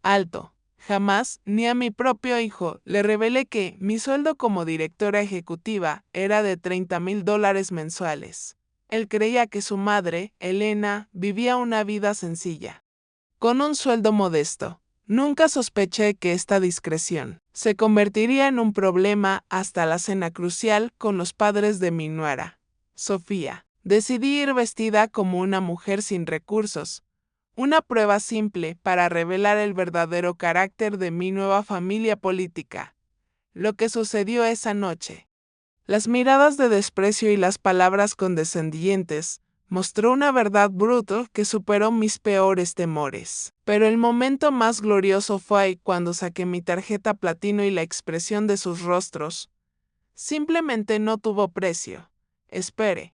Alto. Jamás, ni a mi propio hijo, le revelé que mi sueldo como directora ejecutiva era de $30,000 mensuales. Él creía que su madre, Elena, vivía una vida sencilla, con un sueldo modesto. Nunca sospeché que esta discreción se convertiría en un problema hasta la cena crucial con los padres de mi nuera, Sofía. Decidí ir vestida como una mujer sin recursos, una prueba simple para revelar el verdadero carácter de mi nueva familia política. Lo que sucedió esa noche. Las miradas de desprecio y las palabras condescendientes mostró una verdad bruta que superó mis peores temores. Pero el momento más glorioso fue cuando saqué mi tarjeta platino y la expresión de sus rostros simplemente no tuvo precio. Espere.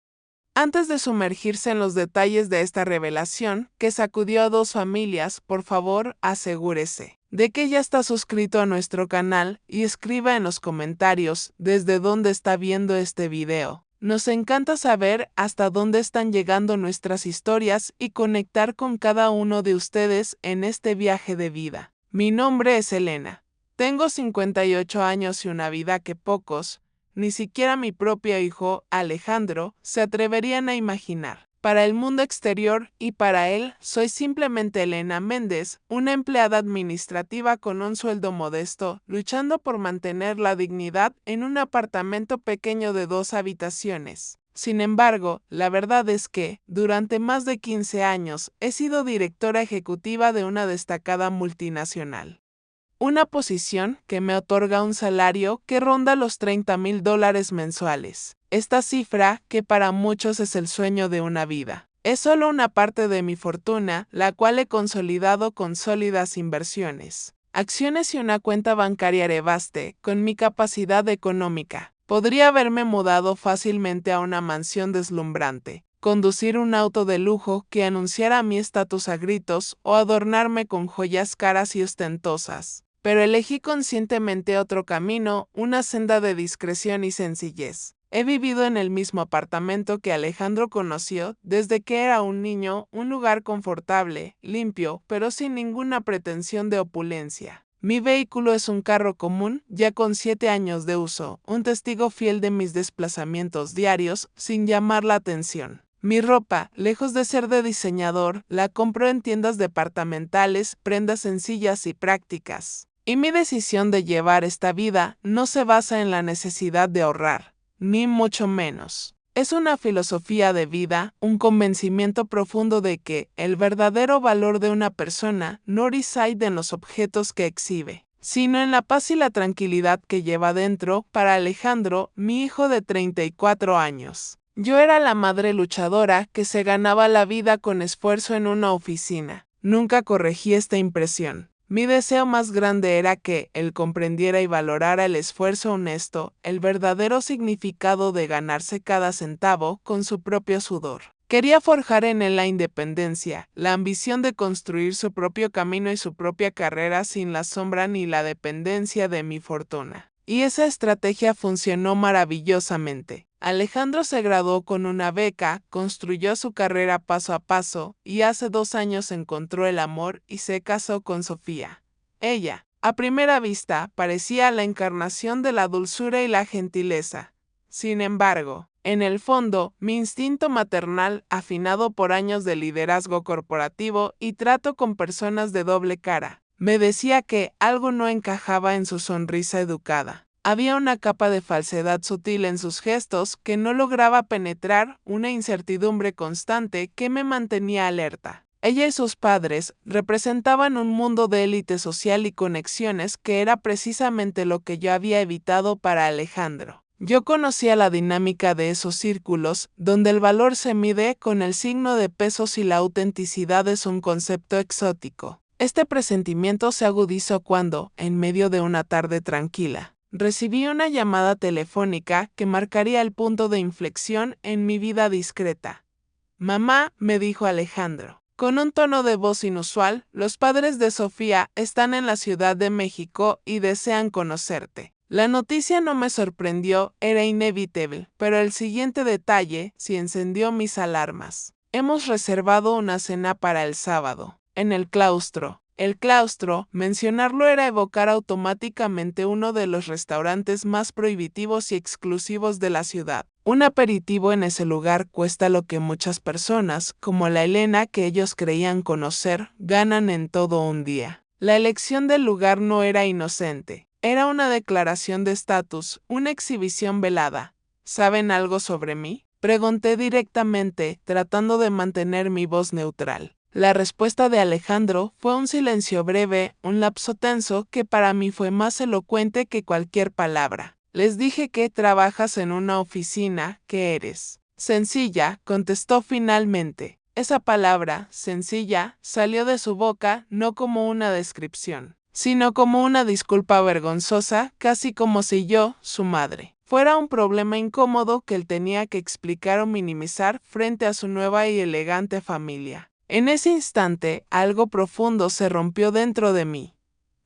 Antes de sumergirse en los detalles de esta revelación, que sacudió a dos familias, por favor, asegúrese de que ya está suscrito a nuestro canal y escriba en los comentarios desde dónde está viendo este video. Nos encanta saber hasta dónde están llegando nuestras historias y conectar con cada uno de ustedes en este viaje de vida. Mi nombre es Elena. Tengo 58 años y una vida que pocos, ni siquiera mi propio hijo, Alejandro, se atreverían a imaginar. Para el mundo exterior y para él, soy simplemente Elena Méndez, una empleada administrativa con un sueldo modesto, luchando por mantener la dignidad en un apartamento pequeño de 2 habitaciones. Sin embargo, la verdad es que, durante más de 15 años, he sido directora ejecutiva de una destacada multinacional. Una posición que me otorga un salario que ronda los $30,000 mensuales. Esta cifra, que para muchos es el sueño de una vida, es solo una parte de mi fortuna, la cual he consolidado con sólidas inversiones, acciones y una cuenta bancaria rebaste. Con mi capacidad económica, podría haberme mudado fácilmente a una mansión deslumbrante, conducir un auto de lujo que anunciara mi estatus a gritos o adornarme con joyas caras y ostentosas. Pero elegí conscientemente otro camino, una senda de discreción y sencillez. He vivido en el mismo apartamento que Alejandro conoció desde que era un niño, un lugar confortable, limpio, pero sin ninguna pretensión de opulencia. Mi vehículo es un carro común, ya con 7 años de uso, un testigo fiel de mis desplazamientos diarios, sin llamar la atención. Mi ropa, lejos de ser de diseñador, la compro en tiendas departamentales, prendas sencillas y prácticas. Y mi decisión de llevar esta vida no se basa en la necesidad de ahorrar, ni mucho menos. Es una filosofía de vida, un convencimiento profundo de que el verdadero valor de una persona no reside en los objetos que exhibe, sino en la paz y la tranquilidad que lleva dentro. Para Alejandro, mi hijo de 34 años. Yo era la madre luchadora que se ganaba la vida con esfuerzo en una oficina. Nunca corregí esta impresión. Mi deseo más grande era que él comprendiera y valorara el esfuerzo honesto, el verdadero significado de ganarse cada centavo con su propio sudor. Quería forjar en él la independencia, la ambición de construir su propio camino y su propia carrera sin la sombra ni la dependencia de mi fortuna. Y esa estrategia funcionó maravillosamente. Alejandro se graduó con una beca, construyó su carrera paso a paso, y hace 2 años encontró el amor y se casó con Sofía. Ella, a primera vista, parecía la encarnación de la dulzura y la gentileza. Sin embargo, en el fondo, mi instinto maternal, afinado por años de liderazgo corporativo y trato con personas de doble cara, me decía que algo no encajaba en su sonrisa educada. Había una capa de falsedad sutil en sus gestos que no lograba penetrar, una incertidumbre constante que me mantenía alerta. Ella y sus padres representaban un mundo de élite social y conexiones que era precisamente lo que yo había evitado para Alejandro. Yo conocía la dinámica de esos círculos, donde el valor se mide con el signo de pesos y la autenticidad es un concepto exótico. Este presentimiento se agudizó cuando, en medio de una tarde tranquila, recibí una llamada telefónica que marcaría el punto de inflexión en mi vida discreta. Mamá, me dijo Alejandro, con un tono de voz inusual, los padres de Sofía están en la Ciudad de México y desean conocerte. La noticia no me sorprendió, era inevitable, pero el siguiente detalle sí encendió mis alarmas. Hemos reservado una cena para el sábado, en el claustro. El Claustro, mencionarlo era evocar automáticamente uno de los restaurantes más prohibitivos y exclusivos de la ciudad. Un aperitivo en ese lugar cuesta lo que muchas personas, como la Elena que ellos creían conocer, ganan en todo un día. La elección del lugar no era inocente. Era una declaración de estatus, una exhibición velada. ¿Saben algo sobre mí? Pregunté directamente, tratando de mantener mi voz neutral. La respuesta de Alejandro fue un silencio breve, un lapso tenso que para mí fue más elocuente que cualquier palabra. Les dije que trabajas en una oficina, que eres sencilla, contestó finalmente. Esa palabra, sencilla, salió de su boca no como una descripción, sino como una disculpa vergonzosa, casi como si yo, su madre, fuera un problema incómodo que él tenía que explicar o minimizar frente a su nueva y elegante familia. En ese instante, algo profundo se rompió dentro de mí.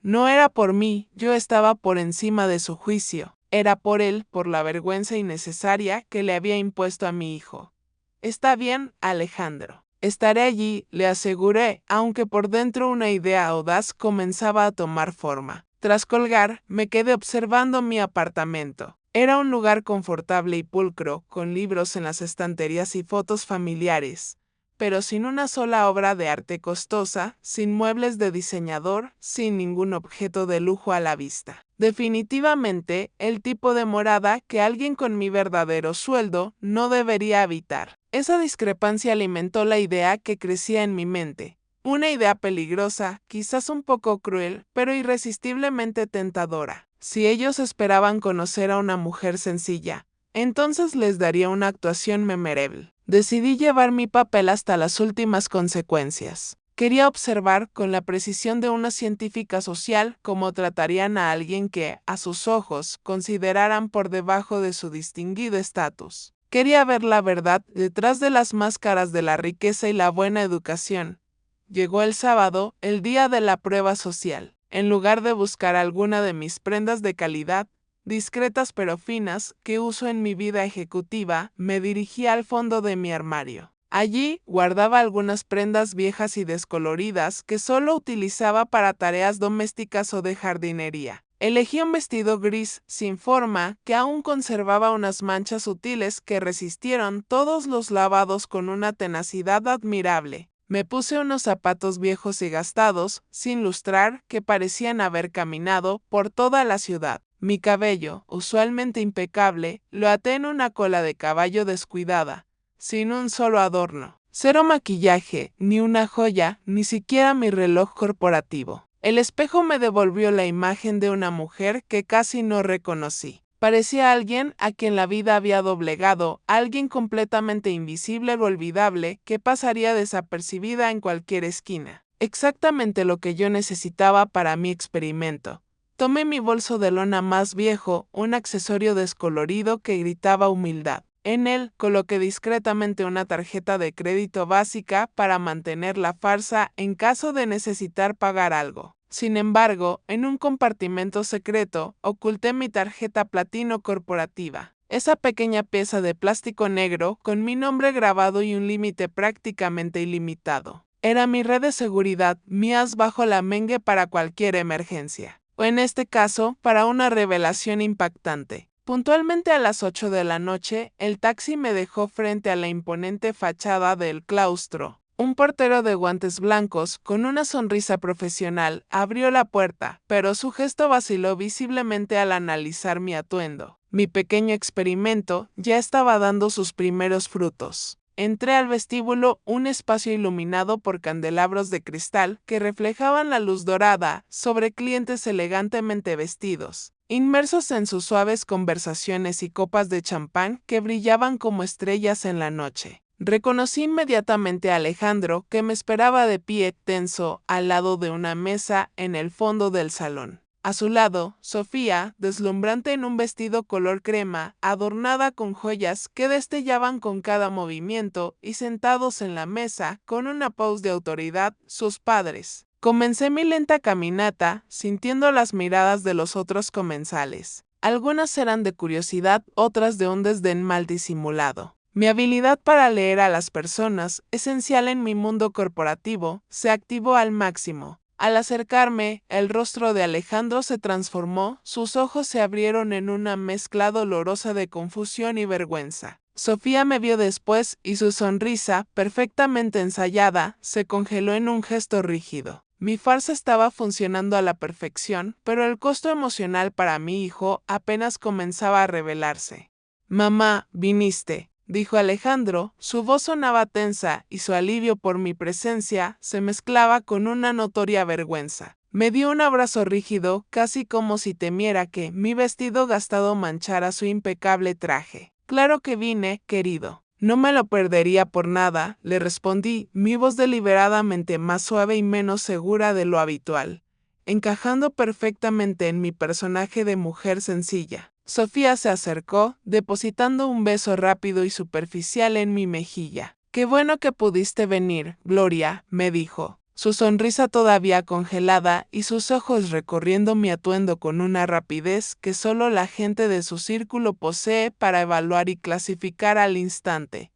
No era por mí, yo estaba por encima de su juicio. Era por él, por la vergüenza innecesaria que le había impuesto a mi hijo. Está bien, Alejandro. Estaré allí, le aseguré, aunque por dentro una idea audaz comenzaba a tomar forma. Tras colgar, me quedé observando mi apartamento. Era un lugar confortable y pulcro, con libros en las estanterías y fotos familiares, pero sin una sola obra de arte costosa, sin muebles de diseñador, sin ningún objeto de lujo a la vista. Definitivamente, el tipo de morada que alguien con mi verdadero sueldo no debería habitar. Esa discrepancia alimentó la idea que crecía en mi mente. Una idea peligrosa, quizás un poco cruel, pero irresistiblemente tentadora. Si ellos esperaban conocer a una mujer sencilla, entonces les daría una actuación memorable. Decidí llevar mi papel hasta las últimas consecuencias. Quería observar con la precisión de una científica social cómo tratarían a alguien que, a sus ojos, consideraran por debajo de su distinguido estatus. Quería ver la verdad detrás de las máscaras de la riqueza y la buena educación. Llegó el sábado, el día de la prueba social. En lugar de buscar alguna de mis prendas de calidad, discretas pero finas, que uso en mi vida ejecutiva, me dirigí al fondo de mi armario. Allí guardaba algunas prendas viejas y descoloridas que solo utilizaba para tareas domésticas o de jardinería. Elegí un vestido gris, sin forma, que aún conservaba unas manchas sutiles que resistieron todos los lavados con una tenacidad admirable. Me puse unos zapatos viejos y gastados, sin lustrar, que parecían haber caminado por toda la ciudad. Mi cabello, usualmente impecable, lo até en una cola de caballo descuidada, sin un solo adorno. Cero maquillaje, ni una joya, ni siquiera mi reloj corporativo. El espejo me devolvió la imagen de una mujer que casi no reconocí. Parecía alguien a quien la vida había doblegado, alguien completamente invisible o olvidable que pasaría desapercibida en cualquier esquina. Exactamente lo que yo necesitaba para mi experimento. Tomé mi bolso de lona más viejo, un accesorio descolorido que gritaba humildad. En él coloqué discretamente una tarjeta de crédito básica para mantener la farsa en caso de necesitar pagar algo. Sin embargo, en un compartimento secreto, oculté mi tarjeta platino corporativa. Esa pequeña pieza de plástico negro con mi nombre grabado y un límite prácticamente ilimitado. Era mi red de seguridad, mi as bajo la manga para cualquier emergencia. O en este caso, para una revelación impactante. Puntualmente a las 8 de la noche, el taxi me dejó frente a la imponente fachada del Claustro. Un portero de guantes blancos, con una sonrisa profesional, abrió la puerta, pero su gesto vaciló visiblemente al analizar mi atuendo. Mi pequeño experimento ya estaba dando sus primeros frutos. Entré al vestíbulo, un espacio iluminado por candelabros de cristal que reflejaban la luz dorada sobre clientes elegantemente vestidos, inmersos en sus suaves conversaciones y copas de champán que brillaban como estrellas en la noche. Reconocí inmediatamente a Alejandro, que me esperaba de pie tenso al lado de una mesa en el fondo del salón. A su lado, Sofía, deslumbrante en un vestido color crema, adornada con joyas que destellaban con cada movimiento, y sentados en la mesa, con una pose de autoridad, sus padres. Comencé mi lenta caminata, sintiendo las miradas de los otros comensales. Algunas eran de curiosidad, otras de un desdén mal disimulado. Mi habilidad para leer a las personas, esencial en mi mundo corporativo, se activó al máximo. Al acercarme, el rostro de Alejandro se transformó, sus ojos se abrieron en una mezcla dolorosa de confusión y vergüenza. Sofía me vio después y su sonrisa, perfectamente ensayada, se congeló en un gesto rígido. Mi farsa estaba funcionando a la perfección, pero el costo emocional para mi hijo apenas comenzaba a revelarse. «Mamá, viniste», dijo Alejandro, su voz sonaba tensa y su alivio por mi presencia se mezclaba con una notoria vergüenza. Me dio un abrazo rígido, casi como si temiera que mi vestido gastado manchara su impecable traje. «Claro que vine, querido. No me lo perdería por nada», le respondí, mi voz deliberadamente más suave y menos segura de lo habitual, encajando perfectamente en mi personaje de mujer sencilla. Sofía se acercó, depositando un beso rápido y superficial en mi mejilla. «Qué bueno que pudiste venir, Gloria», me dijo, su sonrisa todavía congelada y sus ojos recorriendo mi atuendo con una rapidez que solo la gente de su círculo posee para evaluar y clasificar al instante.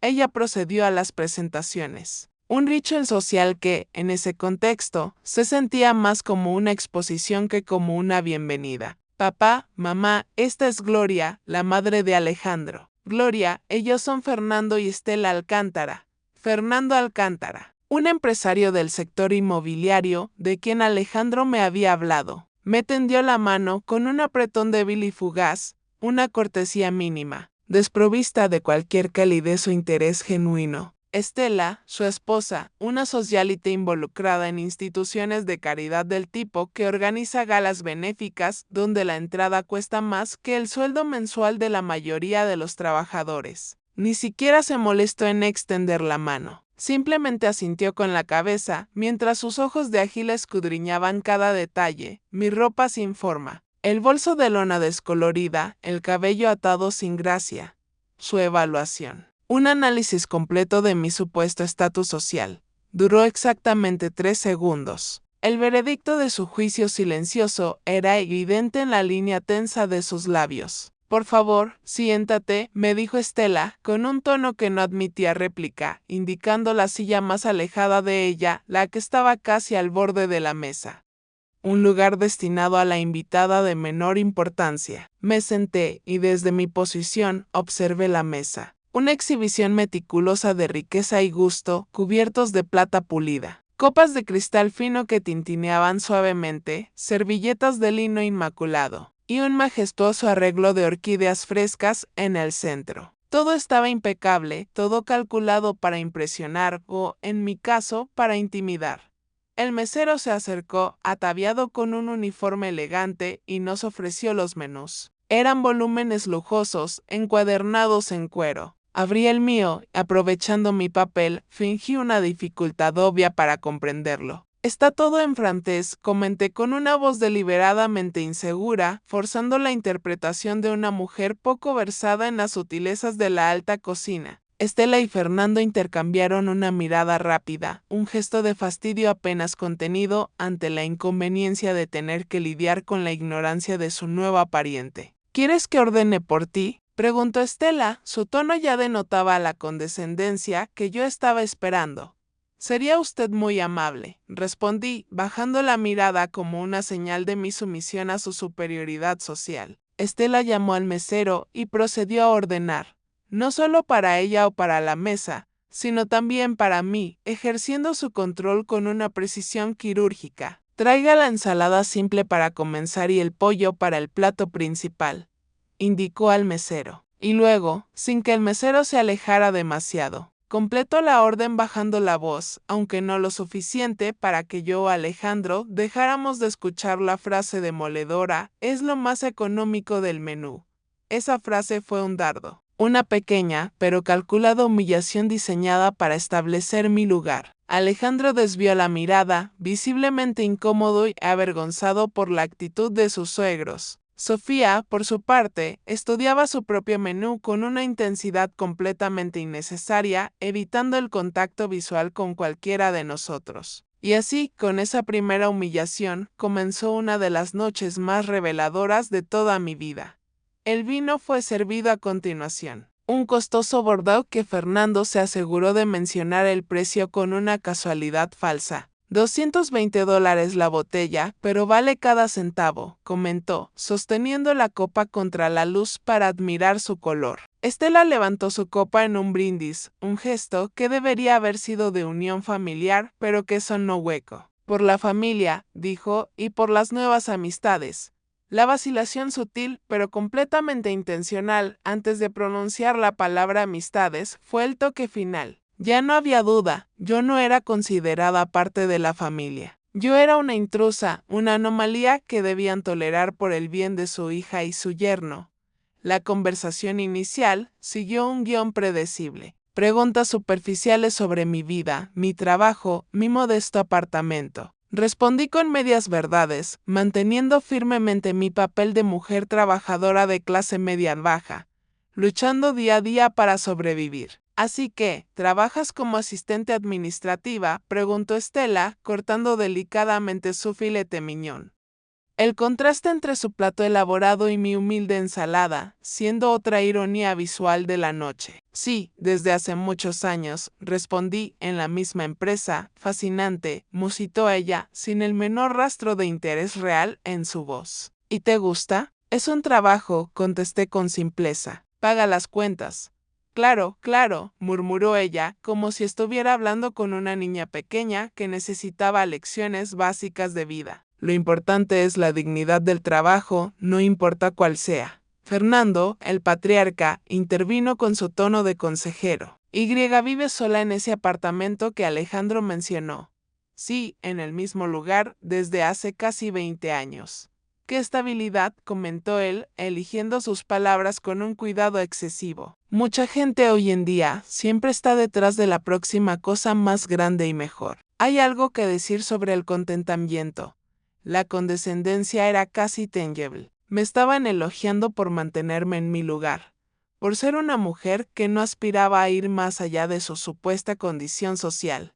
Ella procedió a las presentaciones. Un ritual social que, en ese contexto, se sentía más como una exposición que como una bienvenida. «Papá, mamá, esta es Gloria, la madre de Alejandro». «Gloria, ellos son Fernando y Estela Alcántara». Fernando Alcántara, un empresario del sector inmobiliario de quien Alejandro me había hablado, me tendió la mano con un apretón débil y fugaz, una cortesía mínima, desprovista de cualquier calidez o interés genuino. Estela, su esposa, una socialite involucrada en instituciones de caridad del tipo que organiza galas benéficas donde la entrada cuesta más que el sueldo mensual de la mayoría de los trabajadores. Ni siquiera se molestó en extender la mano. Simplemente asintió con la cabeza, mientras sus ojos de ágil escudriñaban cada detalle, mi ropa sin forma, el bolso de lona descolorida, el cabello atado sin gracia. Su evaluación. Un análisis completo de mi supuesto estatus social. Duró exactamente 3 segundos. El veredicto de su juicio silencioso era evidente en la línea tensa de sus labios. «Por favor, siéntate», me dijo Estela, con un tono que no admitía réplica, indicando la silla más alejada de ella, la que estaba casi al borde de la mesa. Un lugar destinado a la invitada de menor importancia. Me senté y desde mi posición observé la mesa. Una exhibición meticulosa de riqueza y gusto, cubiertos de plata pulida. Copas de cristal fino que tintineaban suavemente, servilletas de lino inmaculado y un majestuoso arreglo de orquídeas frescas en el centro. Todo estaba impecable, todo calculado para impresionar o, en mi caso, para intimidar. El mesero se acercó, ataviado con un uniforme elegante, y nos ofreció los menús. Eran volúmenes lujosos, encuadernados en cuero. Abrí el mío, aprovechando mi papel, fingí una dificultad obvia para comprenderlo. «Está todo en francés», comenté con una voz deliberadamente insegura, forzando la interpretación de una mujer poco versada en las sutilezas de la alta cocina. Estela y Fernando intercambiaron una mirada rápida, un gesto de fastidio apenas contenido ante la inconveniencia de tener que lidiar con la ignorancia de su nueva pariente. «¿Quieres que ordene por ti?», preguntó Estela, su tono ya denotaba la condescendencia que yo estaba esperando. «Sería usted muy amable», respondí, bajando la mirada como una señal de mi sumisión a su superioridad social. Estela llamó al mesero y procedió a ordenar, no solo para ella o para la mesa, sino también para mí, ejerciendo su control con una precisión quirúrgica. «Traiga la ensalada simple para comenzar y el pollo para el plato principal», indicó al mesero. Y luego, sin que el mesero se alejara demasiado, completó la orden bajando la voz, aunque no lo suficiente para que yo o Alejandro dejáramos de escuchar la frase demoledora: «Es lo más económico del menú». Esa frase fue un dardo, una pequeña pero calculada humillación diseñada para establecer mi lugar. Alejandro desvió la mirada, visiblemente incómodo y avergonzado por la actitud de sus suegros. Sofía, por su parte, estudiaba su propio menú con una intensidad completamente innecesaria, evitando el contacto visual con cualquiera de nosotros. Y así, con esa primera humillación, comenzó una de las noches más reveladoras de toda mi vida. El vino fue servido a continuación. Un costoso Bordeaux que Fernando se aseguró de mencionar el precio con una casualidad falsa. $220 la botella, pero vale cada centavo, comentó, sosteniendo la copa contra la luz para admirar su color. Estela levantó su copa en un brindis, un gesto que debería haber sido de unión familiar, pero que sonó hueco. Por la familia, dijo, y por las nuevas amistades. La vacilación sutil, pero completamente intencional, antes de pronunciar la palabra amistades, fue el toque final. Ya no había duda, yo no era considerada parte de la familia. Yo era una intrusa, una anomalía que debían tolerar por el bien de su hija y su yerno. La conversación inicial siguió un guión predecible. Preguntas superficiales sobre mi vida, mi trabajo, mi modesto apartamento. Respondí con medias verdades, manteniendo firmemente mi papel de mujer trabajadora de clase media baja, luchando día a día para sobrevivir. Así que, ¿trabajas como asistente administrativa?, preguntó Estela, cortando delicadamente su filete miñón. El contraste entre su plato elaborado y mi humilde ensalada, siendo otra ironía visual de la noche. Sí, desde hace muchos años, respondí, en la misma empresa, fascinante, musitó ella, sin el menor rastro de interés real en su voz. ¿Y te gusta? Es un trabajo, contesté con simpleza. Paga las cuentas. Claro, claro, murmuró ella, como si estuviera hablando con una niña pequeña que necesitaba lecciones básicas de vida. Lo importante es la dignidad del trabajo, no importa cuál sea. Fernando, el patriarca, intervino con su tono de consejero. Y vive sola en ese apartamento que Alejandro mencionó. Sí, en el mismo lugar, desde hace casi 20 años. ¡Qué estabilidad!, comentó él, eligiendo sus palabras con un cuidado excesivo. Mucha gente hoy en día siempre está detrás de la próxima cosa más grande y mejor. Hay algo que decir sobre el contentamiento. La condescendencia era casi tangible. Me estaban elogiando por mantenerme en mi lugar, por ser una mujer que no aspiraba a ir más allá de su supuesta condición social.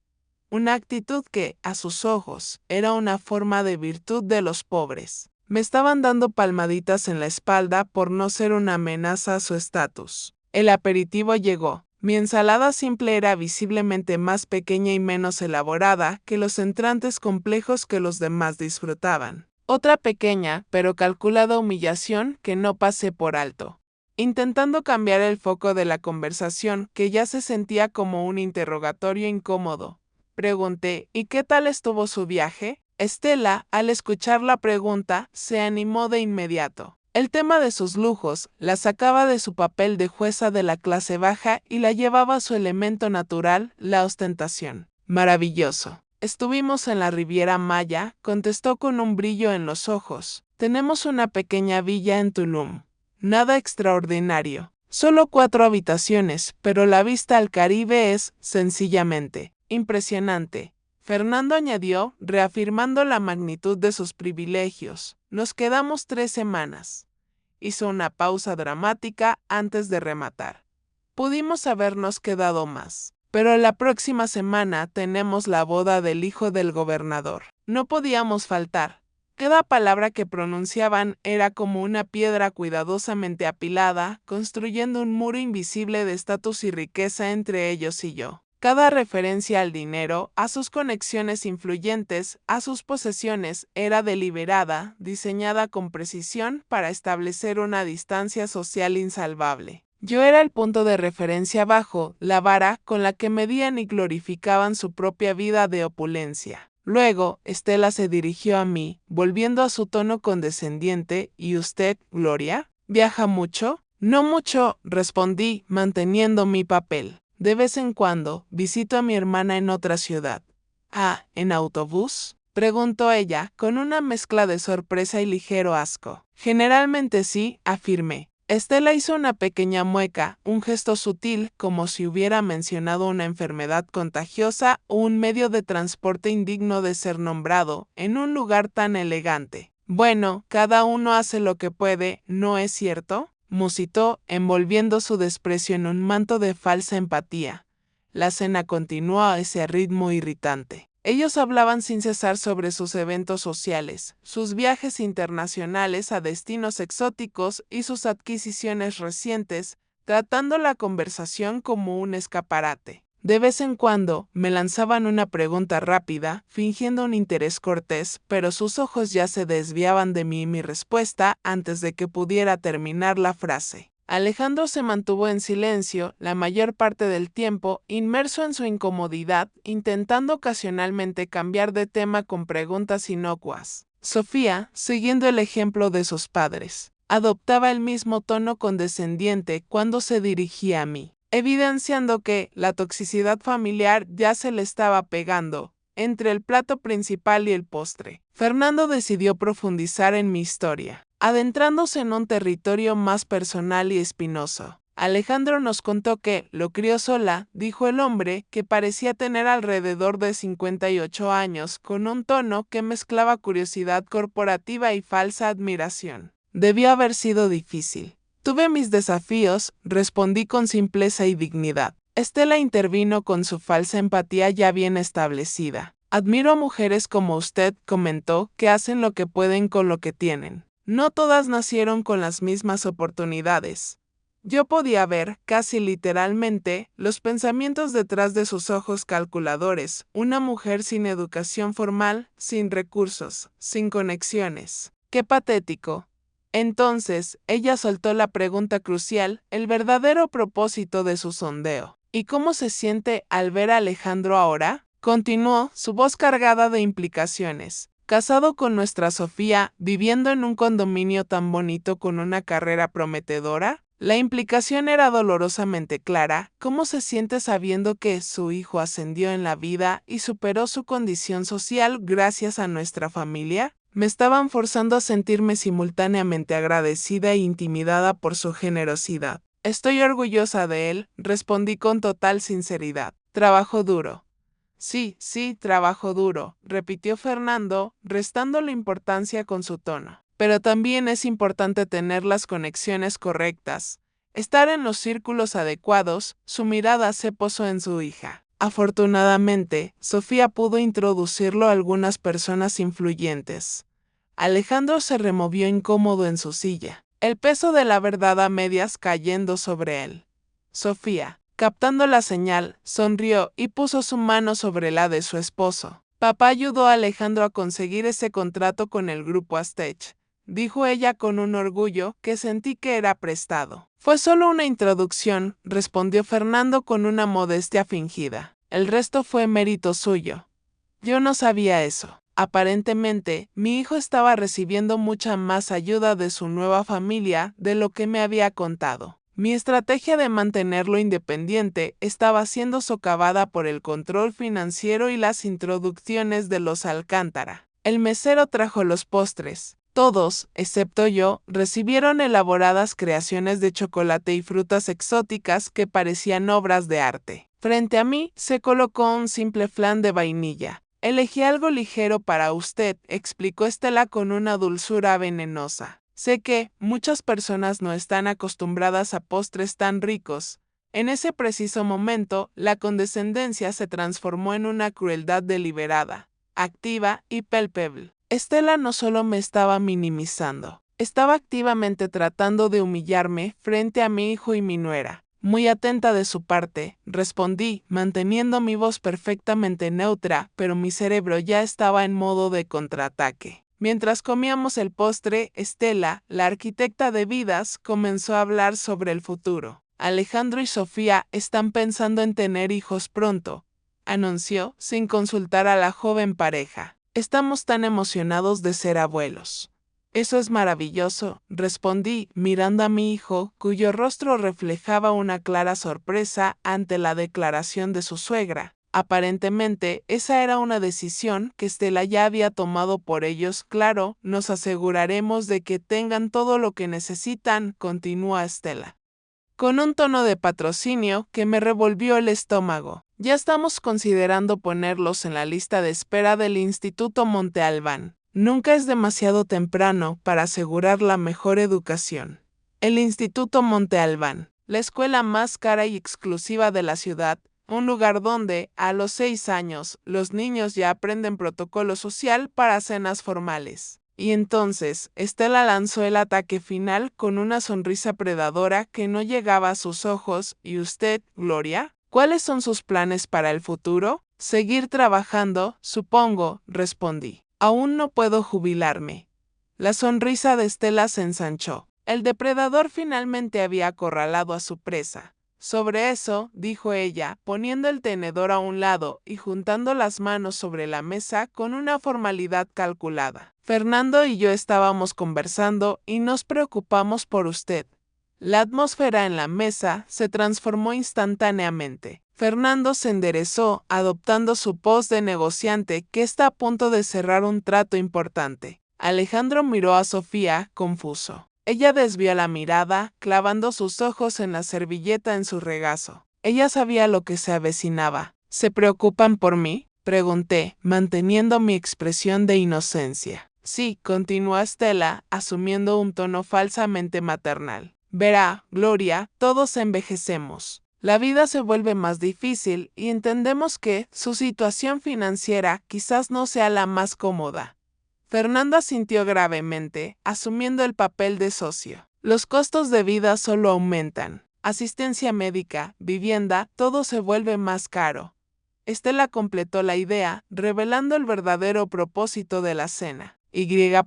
Una actitud que, a sus ojos, era una forma de virtud de los pobres. Me estaban dando palmaditas en la espalda por no ser una amenaza a su estatus. El aperitivo llegó. Mi ensalada simple era visiblemente más pequeña y menos elaborada que los entrantes complejos que los demás disfrutaban. Otra pequeña, pero calculada humillación que no pasé por alto. Intentando cambiar el foco de la conversación, que ya se sentía como un interrogatorio incómodo, pregunté, ¿y qué tal estuvo su viaje? Estela, al escuchar la pregunta, se animó de inmediato. El tema de sus lujos la sacaba de su papel de jueza de la clase baja y la llevaba a su elemento natural, la ostentación. Maravilloso. Estuvimos en la Riviera Maya, contestó con un brillo en los ojos. Tenemos una pequeña villa en Tulum. Nada extraordinario. Solo 4 habitaciones, pero la vista al Caribe es, sencillamente, impresionante. Fernando añadió, reafirmando la magnitud de sus privilegios. Nos quedamos 3 semanas. Hizo una pausa dramática antes de rematar. Pudimos habernos quedado más, pero la próxima semana tenemos la boda del hijo del gobernador. No podíamos faltar. Cada palabra que pronunciaban era como una piedra cuidadosamente apilada, construyendo un muro invisible de estatus y riqueza entre ellos y yo. Cada referencia al dinero, a sus conexiones influyentes, a sus posesiones, era deliberada, diseñada con precisión para establecer una distancia social insalvable. Yo era el punto de referencia bajo, la vara con la que medían y glorificaban su propia vida de opulencia. Luego, Estela se dirigió a mí, volviendo a su tono condescendiente, ¿y usted, Gloria? ¿Viaja mucho? No mucho, respondí, manteniendo mi papel. De vez en cuando, visito a mi hermana en otra ciudad. Ah, ¿en autobús?, preguntó ella, con una mezcla de sorpresa y ligero asco. Generalmente sí, afirmé. Estela hizo una pequeña mueca, un gesto sutil, como si hubiera mencionado una enfermedad contagiosa o un medio de transporte indigno de ser nombrado, en un lugar tan elegante. Bueno, cada uno hace lo que puede, ¿no es cierto?, musitó, envolviendo su desprecio en un manto de falsa empatía. La cena continuó a ese ritmo irritante. Ellos hablaban sin cesar sobre sus eventos sociales, sus viajes internacionales a destinos exóticos y sus adquisiciones recientes, tratando la conversación como un escaparate. De vez en cuando, me lanzaban una pregunta rápida, fingiendo un interés cortés, pero sus ojos ya se desviaban de mí y mi respuesta antes de que pudiera terminar la frase. Alejandro se mantuvo en silencio la mayor parte del tiempo, inmerso en su incomodidad, intentando ocasionalmente cambiar de tema con preguntas inocuas. Sofía, siguiendo el ejemplo de sus padres, adoptaba el mismo tono condescendiente cuando se dirigía a mí, evidenciando que la toxicidad familiar ya se le estaba pegando entre el plato principal y el postre. Fernando decidió profundizar en mi historia, adentrándose en un territorio más personal y espinoso. Alejandro nos contó que lo crió sola, dijo el hombre, que parecía tener alrededor de 58 años, con un tono que mezclaba curiosidad corporativa y falsa admiración. Debió haber sido difícil. Tuve mis desafíos, respondí con simpleza y dignidad. Estela intervino con su falsa empatía ya bien establecida. Admiro a mujeres como usted, comentó, que hacen lo que pueden con lo que tienen. No todas nacieron con las mismas oportunidades. Yo podía ver, casi literalmente, los pensamientos detrás de sus ojos calculadores, una mujer sin educación formal, sin recursos, sin conexiones. ¡Qué patético! Entonces, ella soltó la pregunta crucial, el verdadero propósito de su sondeo. ¿Y cómo se siente al ver a Alejandro ahora? Continuó, su voz cargada de implicaciones. Casado con nuestra Sofía, viviendo en un condominio tan bonito con una carrera prometedora. La implicación era dolorosamente clara. ¿Cómo se siente sabiendo que su hijo ascendió en la vida y superó su condición social gracias a nuestra familia? Me estaban forzando a sentirme simultáneamente agradecida e intimidada por su generosidad. Estoy orgullosa de él, respondí con total sinceridad. Trabajo duro. Sí, trabajo duro, repitió Fernando, restándole importancia con su tono. Pero también es importante tener las conexiones correctas, estar en los círculos adecuados. Su mirada se posó en su hija. Afortunadamente, Sofía pudo introducirlo a algunas personas influyentes. Alejandro se removió incómodo en su silla, el peso de la verdad a medias cayendo sobre él. Sofía, captando la señal, sonrió y puso su mano sobre la de su esposo. Papá ayudó a Alejandro a conseguir ese contrato con el grupo Aztec, dijo ella con un orgullo que sentí que era prestado. Fue solo una introducción, respondió Fernando con una modestia fingida. El resto fue mérito suyo. Yo no sabía eso. Aparentemente, mi hijo estaba recibiendo mucha más ayuda de su nueva familia de lo que me había contado. Mi estrategia de mantenerlo independiente estaba siendo socavada por el control financiero y las introducciones de los Alcántara. El mesero trajo los postres. Todos, excepto yo, recibieron elaboradas creaciones de chocolate y frutas exóticas que parecían obras de arte. Frente a mí se colocó un simple flan de vainilla. Elegí algo ligero para usted, explicó Estela con una dulzura venenosa. Sé que muchas personas no están acostumbradas a postres tan ricos. En ese preciso momento, la condescendencia se transformó en una crueldad deliberada, activa y palpable. Estela no solo me estaba minimizando, estaba activamente tratando de humillarme frente a mi hijo y mi nuera. Muy atenta de su parte, respondí, manteniendo mi voz perfectamente neutra, pero mi cerebro ya estaba en modo de contraataque. Mientras comíamos el postre, Estela, la arquitecta de vidas, comenzó a hablar sobre el futuro. Alejandro y Sofía están pensando en tener hijos pronto, anunció, sin consultar a la joven pareja. Estamos tan emocionados de ser abuelos. Eso es maravilloso, respondí, mirando a mi hijo, cuyo rostro reflejaba una clara sorpresa ante la declaración de su suegra. Aparentemente, esa era una decisión que Estela ya había tomado por ellos. Claro, nos aseguraremos de que tengan todo lo que necesitan, continúa Estela, con un tono de patrocinio que me revolvió el estómago. Ya estamos considerando ponerlos en la lista de espera del Instituto Monte Albán. Nunca es demasiado temprano para asegurar la mejor educación. El Instituto Monte Albán, la escuela más cara y exclusiva de la ciudad, un lugar donde, a los 6 años, los niños ya aprenden protocolo social para cenas formales. Y entonces, Estela lanzó el ataque final con una sonrisa predadora que no llegaba a sus ojos. ¿Y usted, Gloria? ¿Cuáles son sus planes para el futuro? Seguir trabajando, supongo, respondí. Aún no puedo jubilarme. La sonrisa de Estela se ensanchó. El depredador finalmente había acorralado a su presa. Sobre eso, dijo ella, poniendo el tenedor a un lado y juntando las manos sobre la mesa con una formalidad calculada. Fernando y yo estábamos conversando y nos preocupamos por usted. La atmósfera en la mesa se transformó instantáneamente. Fernando se enderezó, adoptando su pos de negociante que está a punto de cerrar un trato importante. Alejandro miró a Sofía, confuso. Ella desvió la mirada, clavando sus ojos en la servilleta en su regazo. Ella sabía lo que se avecinaba. ¿Se preocupan por mí?, pregunté, manteniendo mi expresión de inocencia. Sí, continuó Estela, asumiendo un tono falsamente maternal. Verá, Gloria, todos envejecemos. La vida se vuelve más difícil y entendemos que su situación financiera quizás no sea la más cómoda. Fernando asintió gravemente, asumiendo el papel de socio. Los costos de vida solo aumentan. Asistencia médica, vivienda, todo se vuelve más caro. Estela completó la idea, revelando el verdadero propósito de la cena.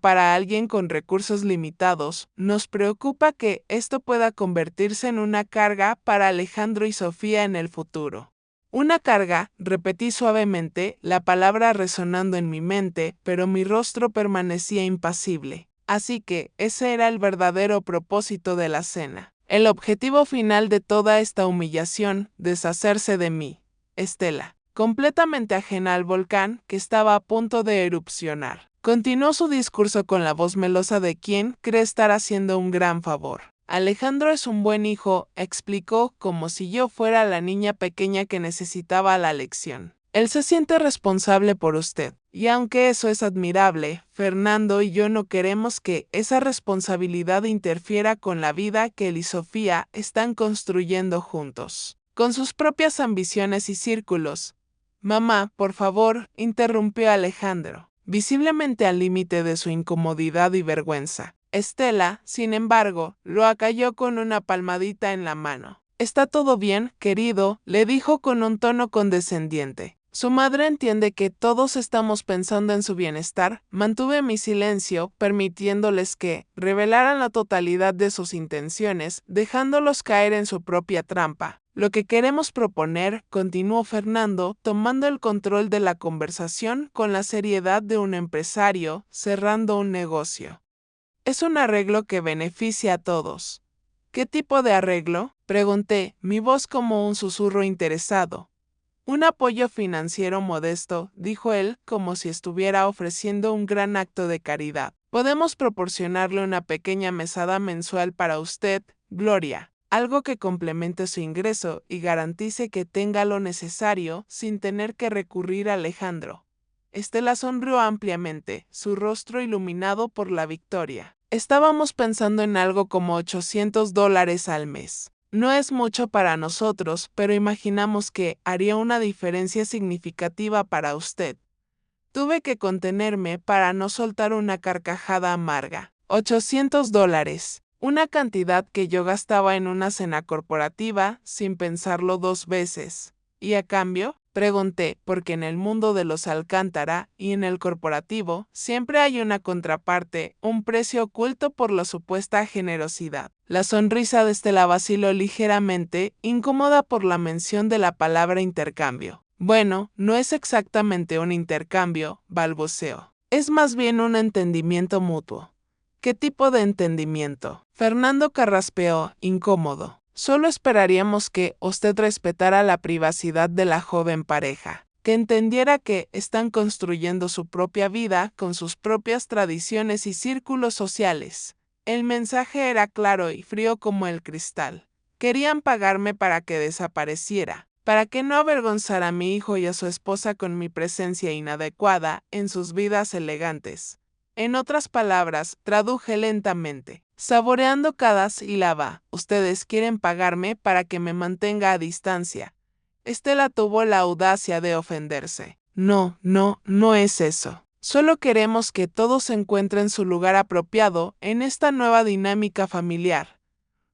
Para alguien con recursos limitados, nos preocupa que esto pueda convertirse en una carga para Alejandro y Sofía en el futuro. Una carga, repetí suavemente, la palabra resonando en mi mente, pero mi rostro permanecía impasible. Así que ese era el verdadero propósito de la cena. El objetivo final de toda esta humillación, deshacerse de mí. Estela, completamente ajena al volcán que estaba a punto de erupcionar. Continuó su discurso con la voz melosa de quien cree estar haciendo un gran favor. Alejandro es un buen hijo, explicó, como si yo fuera la niña pequeña que necesitaba la lección. Él se siente responsable por usted. Y aunque eso es admirable, Fernando y yo no queremos que esa responsabilidad interfiera con la vida que él y Sofía están construyendo juntos, con sus propias ambiciones y círculos. Mamá, por favor, interrumpió Alejandro, visiblemente al límite de su incomodidad y vergüenza. Estela, sin embargo, lo acalló con una palmadita en la mano. «Está todo bien, querido», le dijo con un tono condescendiente. Su madre entiende que todos estamos pensando en su bienestar. Mantuve mi silencio, permitiéndoles que revelaran la totalidad de sus intenciones, dejándolos caer en su propia trampa. Lo que queremos proponer, continuó Fernando, tomando el control de la conversación con la seriedad de un empresario cerrando un negocio. Es un arreglo que beneficia a todos. ¿Qué tipo de arreglo?, pregunté, mi voz como un susurro interesado. Un apoyo financiero modesto, dijo él, como si estuviera ofreciendo un gran acto de caridad. Podemos proporcionarle una pequeña mesada mensual para usted, Gloria, algo que complemente su ingreso y garantice que tenga lo necesario sin tener que recurrir a Alejandro. Estela sonrió ampliamente, su rostro iluminado por la victoria. Estábamos pensando en algo como $800 al mes. No es mucho para nosotros, pero imaginamos que haría una diferencia significativa para usted. Tuve que contenerme para no soltar una carcajada amarga. $800, una cantidad que yo gastaba en una cena corporativa sin pensarlo dos veces. ¿Y a cambio?, pregunté, porque en el mundo de los Alcántara y en el corporativo siempre hay una contraparte, un precio oculto por la supuesta generosidad. La sonrisa de Estela vaciló ligeramente, incómoda por la mención de la palabra intercambio. Bueno, no es exactamente un intercambio, balbuceó. Es más bien un entendimiento mutuo. ¿Qué tipo de entendimiento? Fernando carraspeó, incómodo. Solo esperaríamos que usted respetara la privacidad de la joven pareja, que entendiera que están construyendo su propia vida con sus propias tradiciones y círculos sociales. El mensaje era claro y frío como el cristal. Querían pagarme para que desapareciera, para que no avergonzara a mi hijo y a su esposa con mi presencia inadecuada en sus vidas elegantes. En otras palabras, traduje lentamente, saboreando cada sílaba. Ustedes quieren pagarme para que me mantenga a distancia. Estela tuvo la audacia de ofenderse. No es eso. Solo queremos que todos encuentren su lugar apropiado en esta nueva dinámica familiar.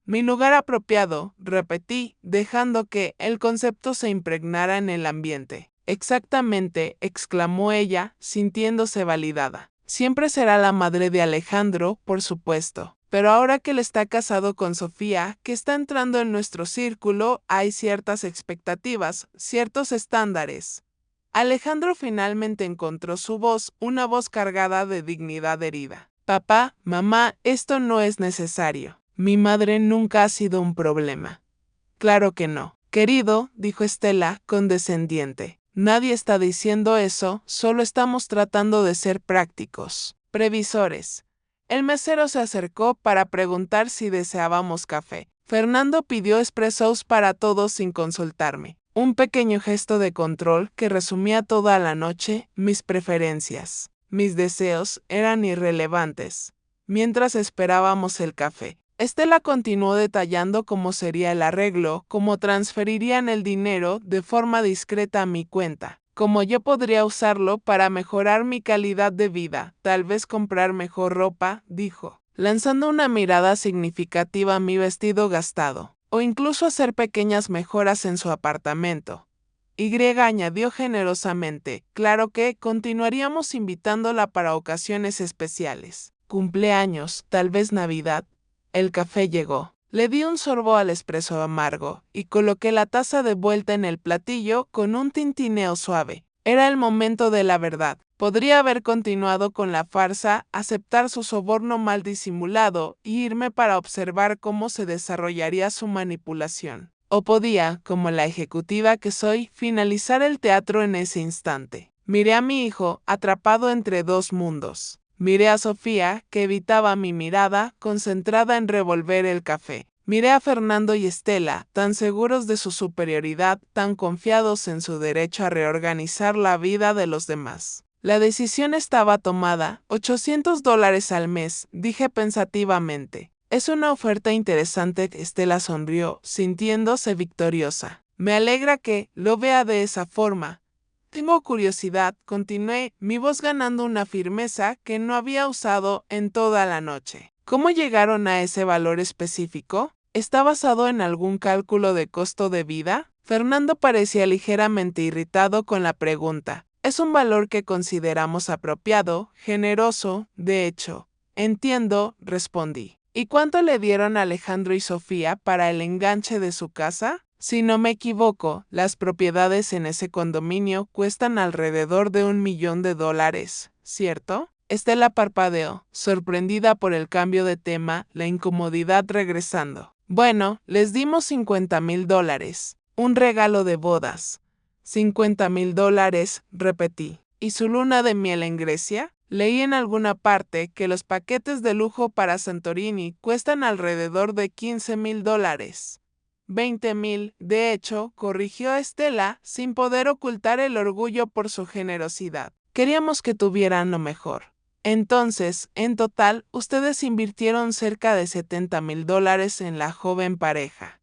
Mi lugar apropiado, repetí, dejando que el concepto se impregnara en el ambiente. Exactamente, exclamó ella, sintiéndose validada. Siempre será la madre de Alejandro, por supuesto. Pero ahora que él está casado con Sofía, que está entrando en nuestro círculo, hay ciertas expectativas, ciertos estándares. Alejandro finalmente encontró su voz, una voz cargada de dignidad herida. Papá, mamá, esto no es necesario. Mi madre nunca ha sido un problema. Claro que no. Querido, dijo Estela, condescendiente. Nadie está diciendo eso, solo estamos tratando de ser prácticos. Previsores. El mesero se acercó para preguntar si deseábamos café. Fernando pidió expresos para todos sin consultarme. Un pequeño gesto de control que resumía toda la noche mis preferencias. Mis deseos eran irrelevantes. Mientras esperábamos el café, Estela continuó detallando cómo sería el arreglo, cómo transferirían el dinero de forma discreta a mi cuenta, cómo yo podría usarlo para mejorar mi calidad de vida, tal vez comprar mejor ropa, dijo, lanzando una mirada significativa a mi vestido gastado, o incluso hacer pequeñas mejoras en su apartamento. Y añadió generosamente, claro que continuaríamos invitándola para ocasiones especiales, cumpleaños, tal vez Navidad. El café llegó. Le di un sorbo al espresso amargo y coloqué la taza de vuelta en el platillo con un tintineo suave. Era el momento de la verdad. Podría haber continuado con la farsa, aceptar su soborno mal disimulado y irme para observar cómo se desarrollaría su manipulación. O podía, como la ejecutiva que soy, finalizar el teatro en ese instante. Miré a mi hijo, atrapado entre dos mundos. Miré a Sofía, que evitaba mi mirada, concentrada en revolver el café. Miré a Fernando y Estela, tan seguros de su superioridad, tan confiados en su derecho a reorganizar la vida de los demás. La decisión estaba tomada, $800 al mes, dije pensativamente. Es una oferta interesante. Estela sonrió, sintiéndose victoriosa. Me alegra que lo vea de esa forma. Tengo curiosidad, continué, mi voz ganando una firmeza que no había usado en toda la noche. ¿Cómo llegaron a ese valor específico? ¿Está basado en algún cálculo de costo de vida? Fernando parecía ligeramente irritado con la pregunta. Es un valor que consideramos apropiado, generoso, de hecho. Entiendo, respondí. ¿Y cuánto le dieron a Alejandro y Sofía para el enganche de su casa? Si no me equivoco, las propiedades en ese condominio cuestan alrededor de $1 millón, ¿cierto? Estela parpadeó, sorprendida por el cambio de tema, la incomodidad regresando. Bueno, les dimos $50,000. Un regalo de bodas. $50,000, repetí. ¿Y su luna de miel en Grecia? Leí en alguna parte que los paquetes de lujo para Santorini cuestan alrededor de $15,000. 20,000, de hecho, corrigió Estela, sin poder ocultar el orgullo por su generosidad. Queríamos que tuvieran lo mejor. Entonces, en total, ustedes invirtieron cerca de $70,000 en la joven pareja.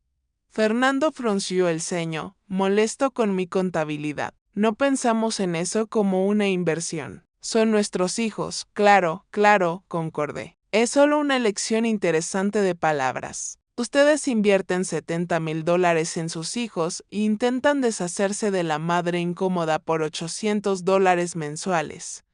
Fernando frunció el ceño, molesto con mi contabilidad. No pensamos en eso como una inversión. Son nuestros hijos, claro, concordé. Es solo una elección interesante de palabras. Ustedes invierten $70,000 en sus hijos e intentan deshacerse de la madre incómoda por $800 mensuales.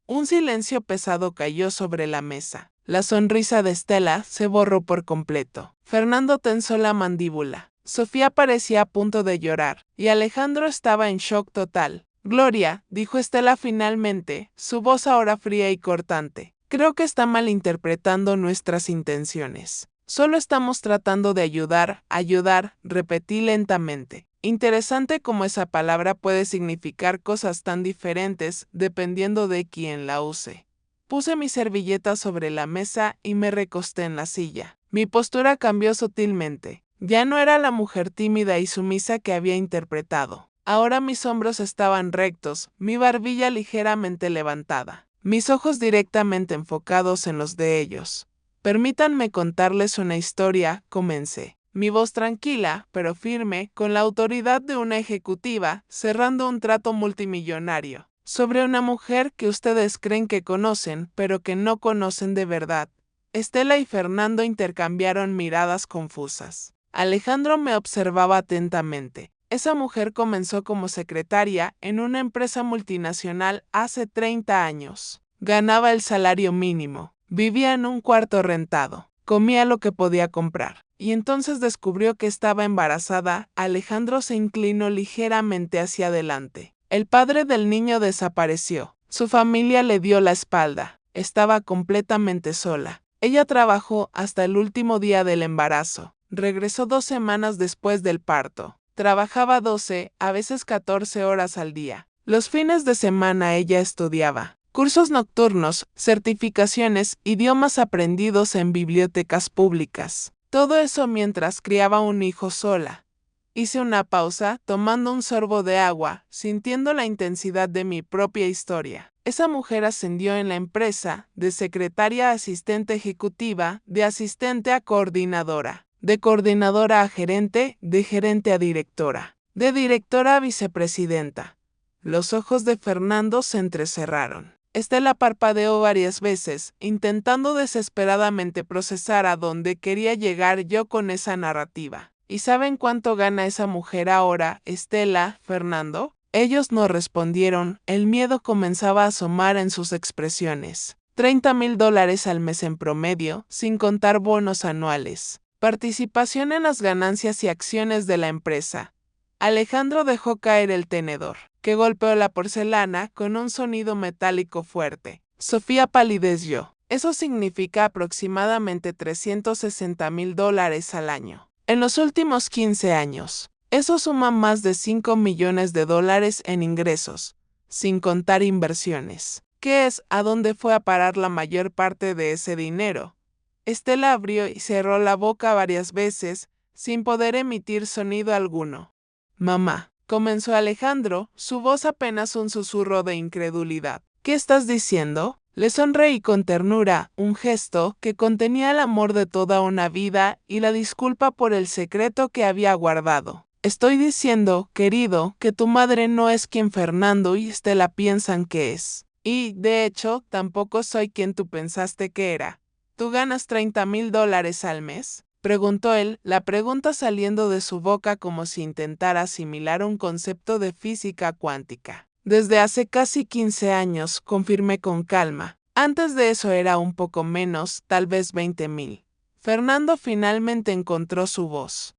Un silencio pesado cayó sobre la mesa. La sonrisa de Estela se borró por completo. Fernando tensó la mandíbula. Sofía parecía a punto de llorar, y Alejandro estaba en shock total. Gloria, dijo Estela finalmente, su voz ahora fría y cortante. Creo que está malinterpretando nuestras intenciones. Solo estamos tratando de ayudar, repetí lentamente. Interesante cómo esa palabra puede significar cosas tan diferentes dependiendo de quién la use. Puse mi servilleta sobre la mesa y me recosté en la silla. Mi postura cambió sutilmente. Ya no era la mujer tímida y sumisa que había interpretado. Ahora mis hombros estaban rectos, mi barbilla ligeramente levantada, mis ojos directamente enfocados en los de ellos. Permítanme contarles una historia, comencé. Mi voz tranquila, pero firme, con la autoridad de una ejecutiva, cerrando un trato multimillonario, sobre una mujer que ustedes creen que conocen, pero que no conocen de verdad. Estela y Fernando intercambiaron miradas confusas. Alejandro me observaba atentamente. Esa mujer comenzó como secretaria en una empresa multinacional hace 30 años. Ganaba el salario mínimo. Vivía en un cuarto rentado. Comía lo que podía comprar. Y entonces descubrió que estaba embarazada. Alejandro se inclinó ligeramente hacia adelante. El padre del niño desapareció. Su familia le dio la espalda. Estaba completamente sola. Ella trabajó hasta el último día del embarazo. Regresó 2 semanas después del parto. Trabajaba 12, a veces 14 horas al día. Los fines de semana ella estudiaba. Cursos nocturnos, certificaciones, idiomas aprendidos en bibliotecas públicas. Todo eso mientras criaba un hijo sola. Hice una pausa, tomando un sorbo de agua, sintiendo la intensidad de mi propia historia. Esa mujer ascendió en la empresa, de secretaria a asistente ejecutiva, de asistente a coordinadora, de coordinadora a gerente, de gerente a directora, de directora a vicepresidenta. Los ojos de Fernando se entrecerraron. Estela parpadeó varias veces, intentando desesperadamente procesar a dónde quería llegar yo con esa narrativa. ¿Y saben cuánto gana esa mujer ahora, Estela, Fernando? Ellos no respondieron, el miedo comenzaba a asomar en sus expresiones. $30,000 al mes en promedio, sin contar bonos anuales. Participación en las ganancias y acciones de la empresa. Alejandro dejó caer el tenedor, que golpeó la porcelana con un sonido metálico fuerte. Sofía palideció. Eso significa aproximadamente $360,000 al año. En los últimos 15 años, eso suma más de $5 millones en ingresos, sin contar inversiones. ¿Qué es a dónde fue a parar la mayor parte de ese dinero? Estela abrió y cerró la boca varias veces, sin poder emitir sonido alguno. Mamá, comenzó Alejandro, su voz apenas un susurro de incredulidad. ¿Qué estás diciendo? Le sonreí con ternura, un gesto que contenía el amor de toda una vida y la disculpa por el secreto que había guardado. Estoy diciendo, querido, que tu madre no es quien Fernando y Estela piensan que es. Y, de hecho, tampoco soy quien tú pensaste que era. ¿Tú ganas $30,000 al mes? Preguntó él, la pregunta saliendo de su boca como si intentara asimilar un concepto de física cuántica. Desde hace casi 15 años, confirmé con calma. Antes de eso era un poco menos, tal vez 20,000. Fernando finalmente encontró su voz.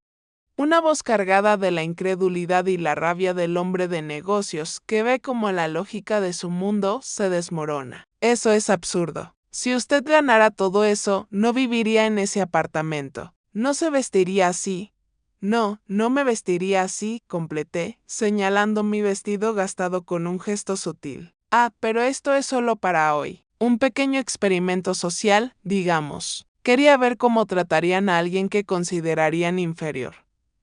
Una voz cargada de la incredulidad y la rabia del hombre de negocios que ve cómo la lógica de su mundo se desmorona. Eso es absurdo. Si usted ganara todo eso, no viviría en ese apartamento. No se vestiría así. No, no me vestiría así, completé, señalando mi vestido gastado con un gesto sutil. Ah, pero esto es solo para hoy. Un pequeño experimento social, digamos. Quería ver cómo tratarían a alguien que considerarían inferior.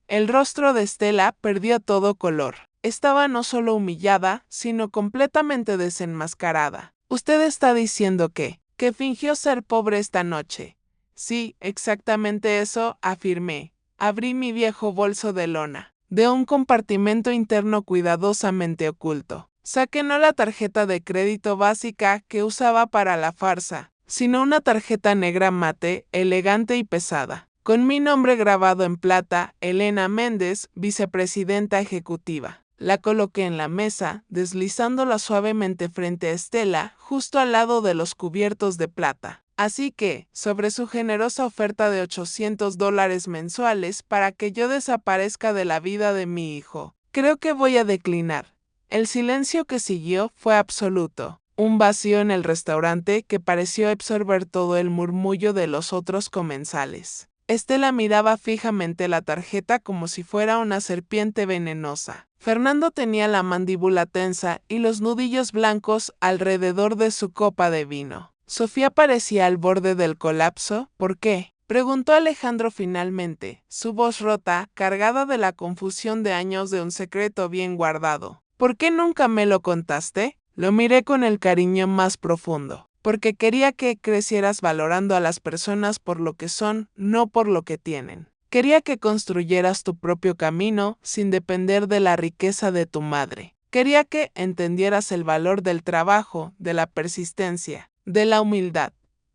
El rostro de Estela perdió todo color. Estaba no solo humillada, sino completamente desenmascarada. Usted está diciendo que fingió ser pobre esta noche. Sí, exactamente eso, afirmé. Abrí mi viejo bolso de lona, de un compartimento interno cuidadosamente oculto. Saqué no la tarjeta de crédito básica que usaba para la farsa, sino una tarjeta negra mate, elegante y pesada, con mi nombre grabado en plata, Elena Méndez, vicepresidenta ejecutiva. La coloqué en la mesa, deslizándola suavemente frente a Estela, justo al lado de los cubiertos de plata. Así que, sobre su generosa oferta de $800 mensuales para que yo desaparezca de la vida de mi hijo, creo que voy a declinar. El silencio que siguió fue absoluto. Un vacío en el restaurante que pareció absorber todo el murmullo de los otros comensales. Estela miraba fijamente la tarjeta como si fuera una serpiente venenosa. Fernando tenía la mandíbula tensa y los nudillos blancos alrededor de su copa de vino. Sofía parecía al borde del colapso. ¿Por qué? Preguntó Alejandro finalmente, su voz rota, cargada de la confusión de años de un secreto bien guardado. ¿Por qué nunca me lo contaste? Lo miré con el cariño más profundo. Porque quería que crecieras valorando a las personas por lo que son, no por lo que tienen. Quería que construyeras tu propio camino sin depender de la riqueza de tu madre. Quería que entendieras el valor del trabajo, de la persistencia, de la humildad.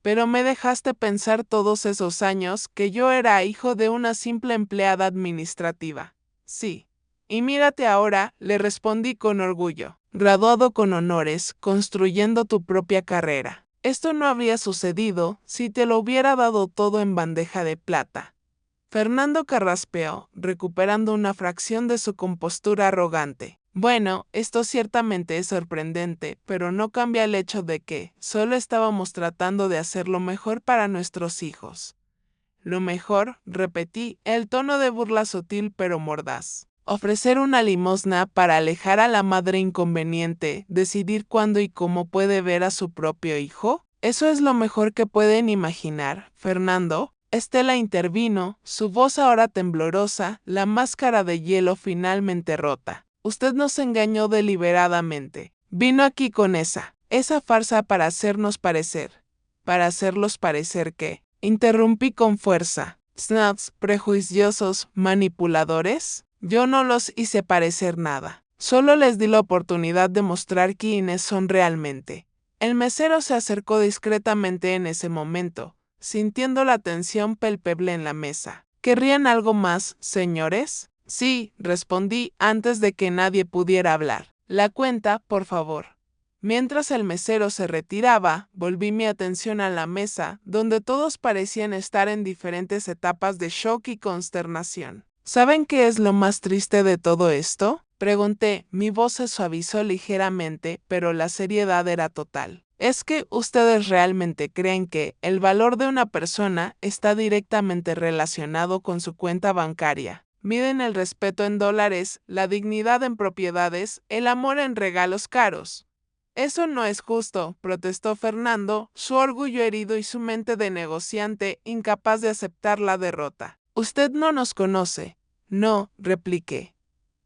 pero me dejaste pensar todos esos años que yo era hijo de una simple empleada administrativa. Sí. Y mírate ahora, le respondí con orgullo, graduado con honores, construyendo tu propia carrera. Esto no habría sucedido si te lo hubiera dado todo en bandeja de plata. Fernando carraspeó, recuperando una fracción de su compostura arrogante. Bueno, esto ciertamente es sorprendente, pero no cambia el hecho de que solo estábamos tratando de hacer lo mejor para nuestros hijos. Lo mejor, repetí, el tono de burla sutil pero mordaz. Ofrecer una limosna para alejar a la madre inconveniente, decidir cuándo y cómo puede ver a su propio hijo. Eso es lo mejor que pueden imaginar, Fernando. Estela intervino, su voz ahora temblorosa, la máscara de hielo finalmente rota. Usted nos engañó deliberadamente. Vino aquí con esa farsa para hacernos parecer. ¿Para hacerlos parecer qué? Interrumpí con fuerza. ¿Snobs, prejuiciosos, manipuladores? Yo no los hice parecer nada. Solo les di la oportunidad de mostrar quiénes son realmente. El mesero se acercó discretamente en ese momento, sintiendo la tensión palpable en la mesa. ¿Querrían algo más, señores? Sí, respondí antes de que nadie pudiera hablar. La cuenta, por favor. Mientras el mesero se retiraba, volví mi atención a la mesa, donde todos parecían estar en diferentes etapas de shock y consternación. ¿Saben qué es lo más triste de todo esto? Pregunté, mi voz se suavizó ligeramente, pero la seriedad era total. ¿Es que ustedes realmente creen que el valor de una persona está directamente relacionado con su cuenta bancaria? Miden el respeto en dólares, la dignidad en propiedades, el amor en regalos caros. Eso no es justo, protestó Fernando, su orgullo herido y su mente de negociante incapaz de aceptar la derrota. Usted no nos conoce. No, repliqué.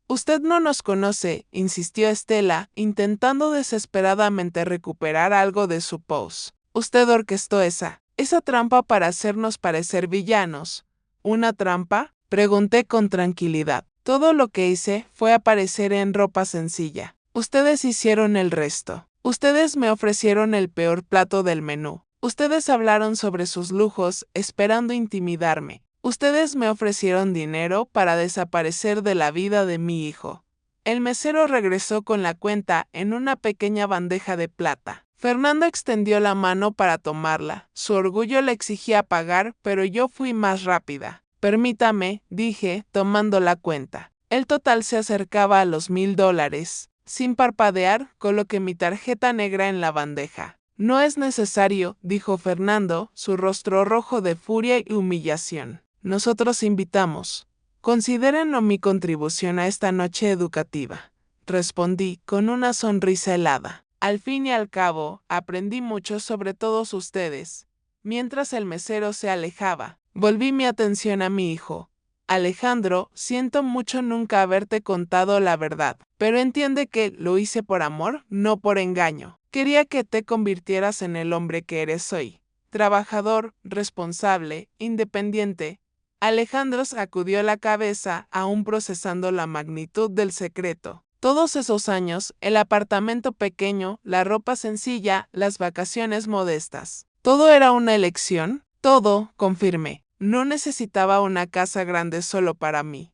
Usted no nos conoce, insistió Estela, intentando desesperadamente recuperar algo de su pose. Usted orquestó esa trampa para hacernos parecer villanos. ¿Una trampa? Pregunté con tranquilidad. Todo lo que hice fue aparecer en ropa sencilla. Ustedes hicieron el resto. Ustedes me ofrecieron el peor plato del menú. Ustedes hablaron sobre sus lujos, esperando intimidarme. Ustedes me ofrecieron dinero para desaparecer de la vida de mi hijo. El mesero regresó con la cuenta en una pequeña bandeja de plata. Fernando extendió la mano para tomarla. Su orgullo le exigía pagar, pero yo fui más rápida. Permítame, dije, tomando la cuenta. El total se acercaba a los $1000. Sin parpadear, coloqué mi tarjeta negra en la bandeja. No es necesario, dijo Fernando, su rostro rojo de furia y humillación. Nosotros invitamos. Considérenlo mi contribución a esta noche educativa. Respondí con una sonrisa helada. Al fin y al cabo, aprendí mucho sobre todos ustedes. Mientras el mesero se alejaba, volví mi atención a mi hijo. Alejandro, siento mucho nunca haberte contado la verdad, pero entiende que lo hice por amor, no por engaño. Quería que te convirtieras en el hombre que eres hoy. Trabajador, responsable, independiente. Alejandro sacudió la cabeza, aún procesando la magnitud del secreto. Todos esos años, el apartamento pequeño, la ropa sencilla, las vacaciones modestas. ¿Todo era una elección? Todo, confirmé. No necesitaba una casa grande solo para mí.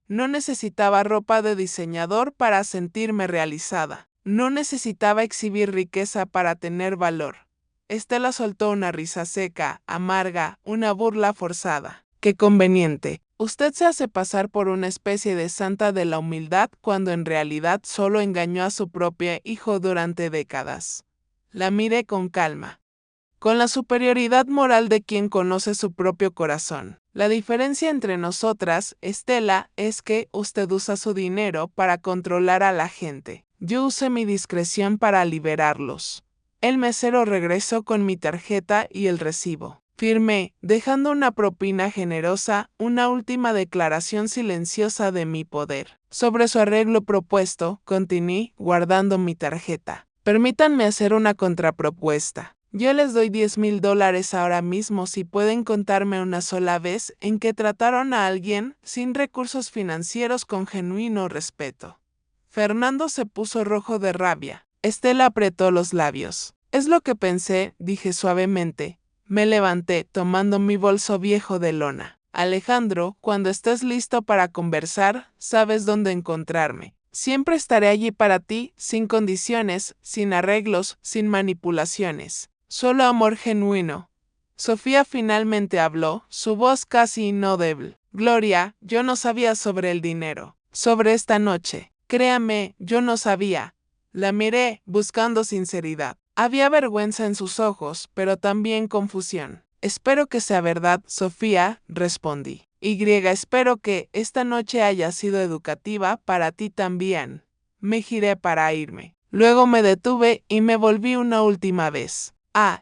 No necesitaba ropa de diseñador para sentirme realizada. No necesitaba exhibir riqueza para tener valor. Estela soltó una risa seca, amarga, una burla forzada. ¡Qué conveniente! Usted se hace pasar por una especie de santa de la humildad cuando en realidad solo engañó a su propio hijo durante décadas. La miré con calma. Con la superioridad moral de quien conoce su propio corazón. La diferencia entre nosotras, Estela, es que usted usa su dinero para controlar a la gente. Yo usé mi discreción para liberarlos. El mesero regresó con mi tarjeta y el recibo. Firmé, dejando una propina generosa, una última declaración silenciosa de mi poder. Sobre su arreglo propuesto, continué, guardando mi tarjeta. Permítanme hacer una contrapropuesta. Yo les doy $10,000 ahora mismo si pueden contarme una sola vez en que trataron a alguien sin recursos financieros con genuino respeto. Fernando se puso rojo de rabia. Estela apretó los labios. Es lo que pensé, dije suavemente. Me levanté, tomando mi bolso viejo de lona. Alejandro, cuando estés listo para conversar, sabes dónde encontrarme. Siempre estaré allí para ti, sin condiciones, sin arreglos, sin manipulaciones. Solo amor genuino. Sofía finalmente habló, su voz casi inaudible. Gloria, yo no sabía sobre el dinero. Sobre esta noche. Créame, yo no sabía. La miré, buscando sinceridad. Había vergüenza en sus ojos, pero también confusión. Espero que sea verdad, Sofía, respondí. Espero que esta noche haya sido educativa para ti también. Me giré para irme. Luego me detuve y me volví una última vez.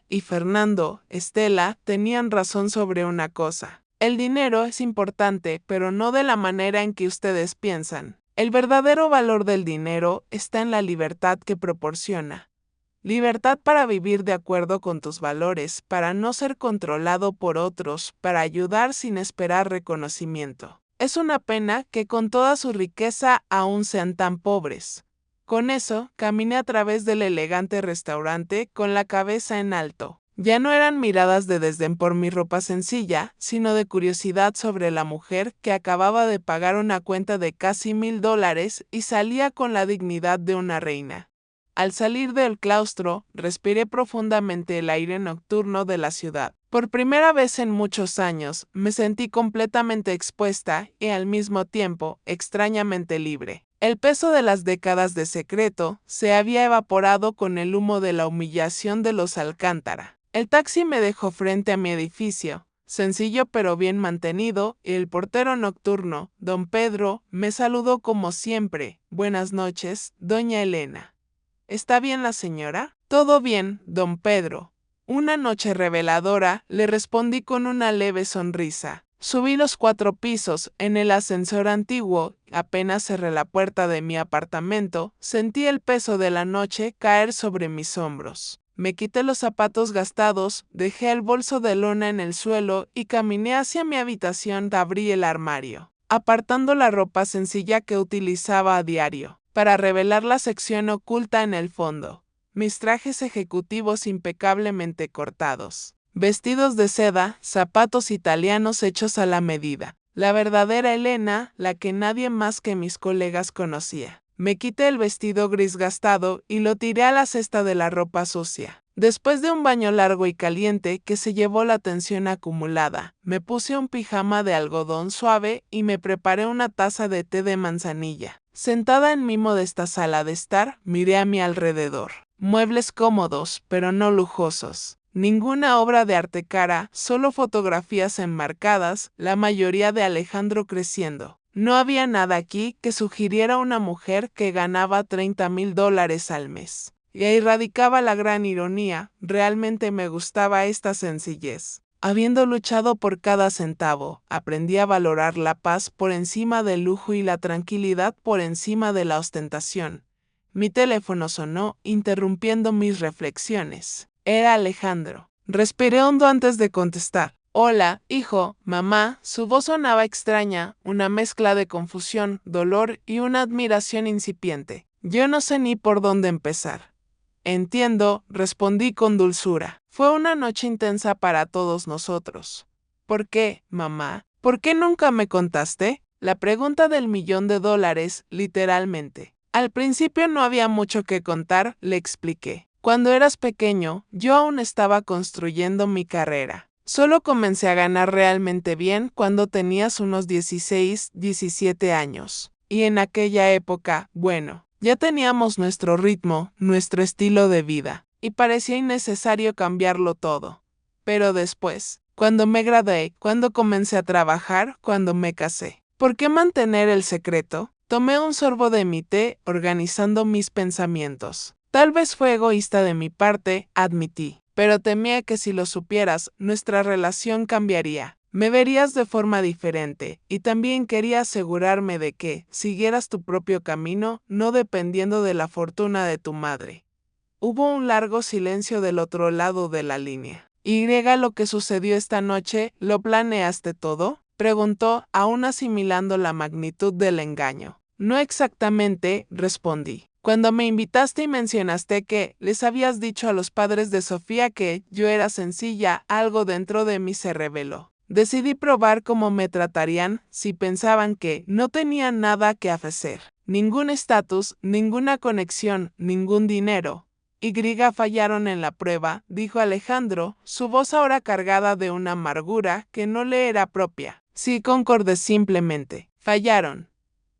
Y Fernando, Estela, tenían razón sobre una cosa. El dinero es importante, pero no de la manera en que ustedes piensan. El verdadero valor del dinero está en la libertad que proporciona. Libertad para vivir de acuerdo con tus valores, para no ser controlado por otros, para ayudar sin esperar reconocimiento. Es una pena que con toda su riqueza aún sean tan pobres. Con eso, caminé a través del elegante restaurante con la cabeza en alto. Ya no eran miradas de desdén por mi ropa sencilla, sino de curiosidad sobre la mujer que acababa de pagar una cuenta de casi $1000 y salía con la dignidad de una reina. Al salir del claustro, respiré profundamente el aire nocturno de la ciudad. Por primera vez en muchos años, me sentí completamente expuesta y al mismo tiempo extrañamente libre. El peso de las décadas de secreto se había evaporado con el humo de la humillación de los Alcántara. El taxi me dejó frente a mi edificio, sencillo pero bien mantenido, y el portero nocturno, don Pedro, me saludó como siempre. Buenas noches, doña Elena. ¿Está bien la señora? Todo bien, don Pedro. Una noche reveladora, le respondí con una leve sonrisa. Subí los 4 pisos, en el ascensor antiguo, apenas cerré la puerta de mi apartamento, sentí el peso de la noche caer sobre mis hombros. Me quité los zapatos gastados, dejé el bolso de lona en el suelo y caminé hacia mi habitación. Abrí el armario, apartando la ropa sencilla que utilizaba a diario, para revelar la sección oculta en el fondo. Mis trajes ejecutivos impecablemente cortados, vestidos de seda, zapatos italianos hechos a la medida. La verdadera Elena, la que nadie más que mis colegas conocía. Me quité el vestido gris gastado y lo tiré a la cesta de la ropa sucia. Después de un baño largo y caliente que se llevó la tensión acumulada, me puse un pijama de algodón suave y me preparé una taza de té de manzanilla. Sentada en mi modesta sala de estar, miré a mi alrededor. Muebles cómodos, pero no lujosos. Ninguna obra de arte cara, solo fotografías enmarcadas, la mayoría de Alejandro creciendo. No había nada aquí que sugiriera una mujer que ganaba $30,000 al mes. Y ahí radicaba la gran ironía, realmente me gustaba esta sencillez. Habiendo luchado por cada centavo, aprendí a valorar la paz por encima del lujo y la tranquilidad por encima de la ostentación. Mi teléfono sonó, interrumpiendo mis reflexiones. Era Alejandro. Respiré hondo antes de contestar. Hola, hijo, mamá. Su voz sonaba extraña, una mezcla de confusión, dolor y una admiración incipiente. Yo no sé ni por dónde empezar. Entiendo, respondí con dulzura. Fue una noche intensa para todos nosotros. ¿Por qué, mamá? ¿Por qué nunca me contaste? La pregunta del $1,000,000, literalmente. Al principio no había mucho que contar, le expliqué. Cuando eras pequeño, yo aún estaba construyendo mi carrera. Solo comencé a ganar realmente bien cuando tenías unos 16, 17 años. Y en aquella época, bueno, ya teníamos nuestro ritmo, nuestro estilo de vida, y parecía innecesario cambiarlo todo. Pero después, cuando me gradué, cuando comencé a trabajar, cuando me casé, ¿por qué mantener el secreto? Tomé un sorbo de mi té, organizando mis pensamientos. Tal vez fue egoísta de mi parte, admití, pero temía que si lo supieras, nuestra relación cambiaría. Me verías de forma diferente, y también quería asegurarme de que siguieras tu propio camino, no dependiendo de la fortuna de tu madre. Hubo un largo silencio del otro lado de la línea. ¿Lo que sucedió esta noche, lo planeaste todo? Preguntó, aún asimilando la magnitud del engaño. No exactamente, respondí. Cuando me invitaste y mencionaste que les habías dicho a los padres de Sofía que yo era sencilla, algo dentro de mí se reveló. Decidí probar cómo me tratarían si pensaban que no tenían nada que ofrecer. Ningún estatus, ninguna conexión, ningún dinero. Y fallaron en la prueba, dijo Alejandro, su voz ahora cargada de una amargura que no le era propia. Sí, concordé simplemente. Fallaron.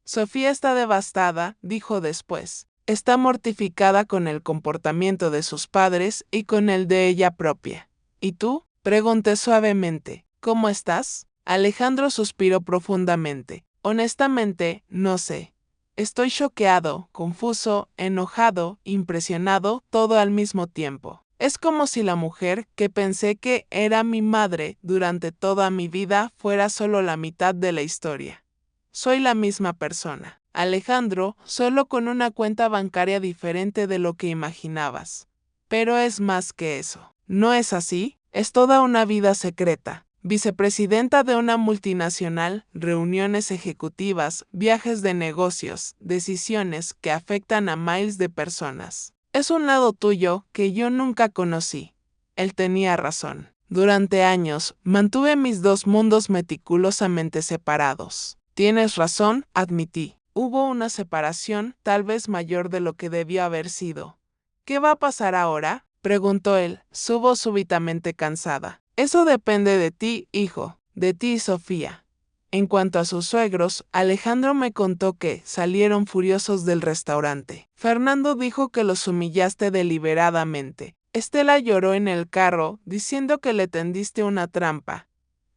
Sofía está devastada, dijo después. Está mortificada con el comportamiento de sus padres y con el de ella propia. ¿Y tú? Pregunté suavemente. ¿Cómo estás? Alejandro suspiró profundamente. Honestamente, no sé. Estoy choqueado, confuso, enojado, impresionado, todo al mismo tiempo. Es como si la mujer que pensé que era mi madre durante toda mi vida fuera solo la mitad de la historia. Soy la misma persona, Alejandro, solo con una cuenta bancaria diferente de lo que imaginabas. Pero es más que eso. ¿No es así? Es toda una vida secreta. Vicepresidenta de una multinacional, reuniones ejecutivas, viajes de negocios, decisiones que afectan a miles de personas. Es un lado tuyo que yo nunca conocí. Él tenía razón. Durante años, mantuve mis dos mundos meticulosamente separados. Tienes razón, admití. Hubo una separación, tal vez mayor de lo que debió haber sido. ¿Qué va a pasar ahora? Preguntó él, su voz súbitamente cansada. Eso depende de ti, hijo, de ti, Sofía. En cuanto a sus suegros, Alejandro me contó que salieron furiosos del restaurante. Fernando dijo que los humillaste deliberadamente. Estela lloró en el carro, diciendo que le tendiste una trampa.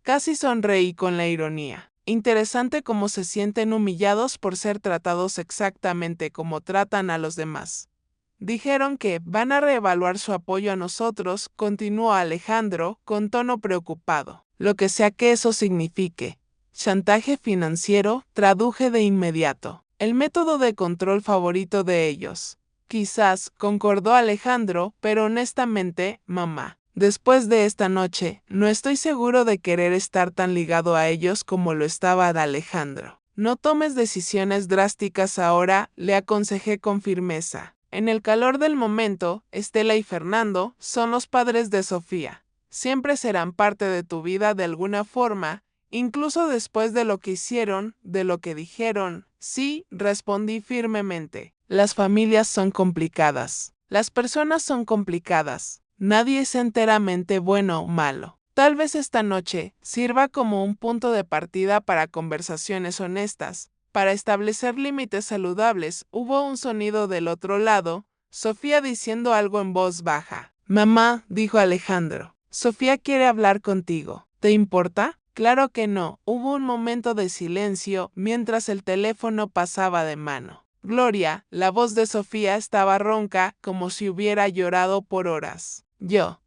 Casi sonreí con la ironía. Interesante cómo se sienten humillados por ser tratados exactamente como tratan a los demás. Dijeron que van a reevaluar su apoyo a nosotros, continuó Alejandro, con tono preocupado. Lo que sea que eso signifique. Chantaje financiero, traduje de inmediato. El método de control favorito de ellos. Quizás, concordó Alejandro, pero honestamente, mamá. Después de esta noche, no estoy seguro de querer estar tan ligado a ellos como lo estaba Alejandro. No tomes decisiones drásticas ahora, le aconsejé con firmeza. En el calor del momento, Estela y Fernando son los padres de Sofía. Siempre serán parte de tu vida de alguna forma, incluso después de lo que hicieron, de lo que dijeron. Sí, respondí firmemente. Las familias son complicadas. Las personas son complicadas. Nadie es enteramente bueno o malo. Tal vez esta noche sirva como un punto de partida para conversaciones honestas. Para establecer límites saludables, hubo un sonido del otro lado, Sofía diciendo algo en voz baja. Mamá, dijo Alejandro, Sofía quiere hablar contigo. ¿Te importa? Claro que no. Hubo un momento de silencio mientras el teléfono pasaba de mano. Gloria, la voz de Sofía estaba ronca, como si hubiera llorado por horas. Yo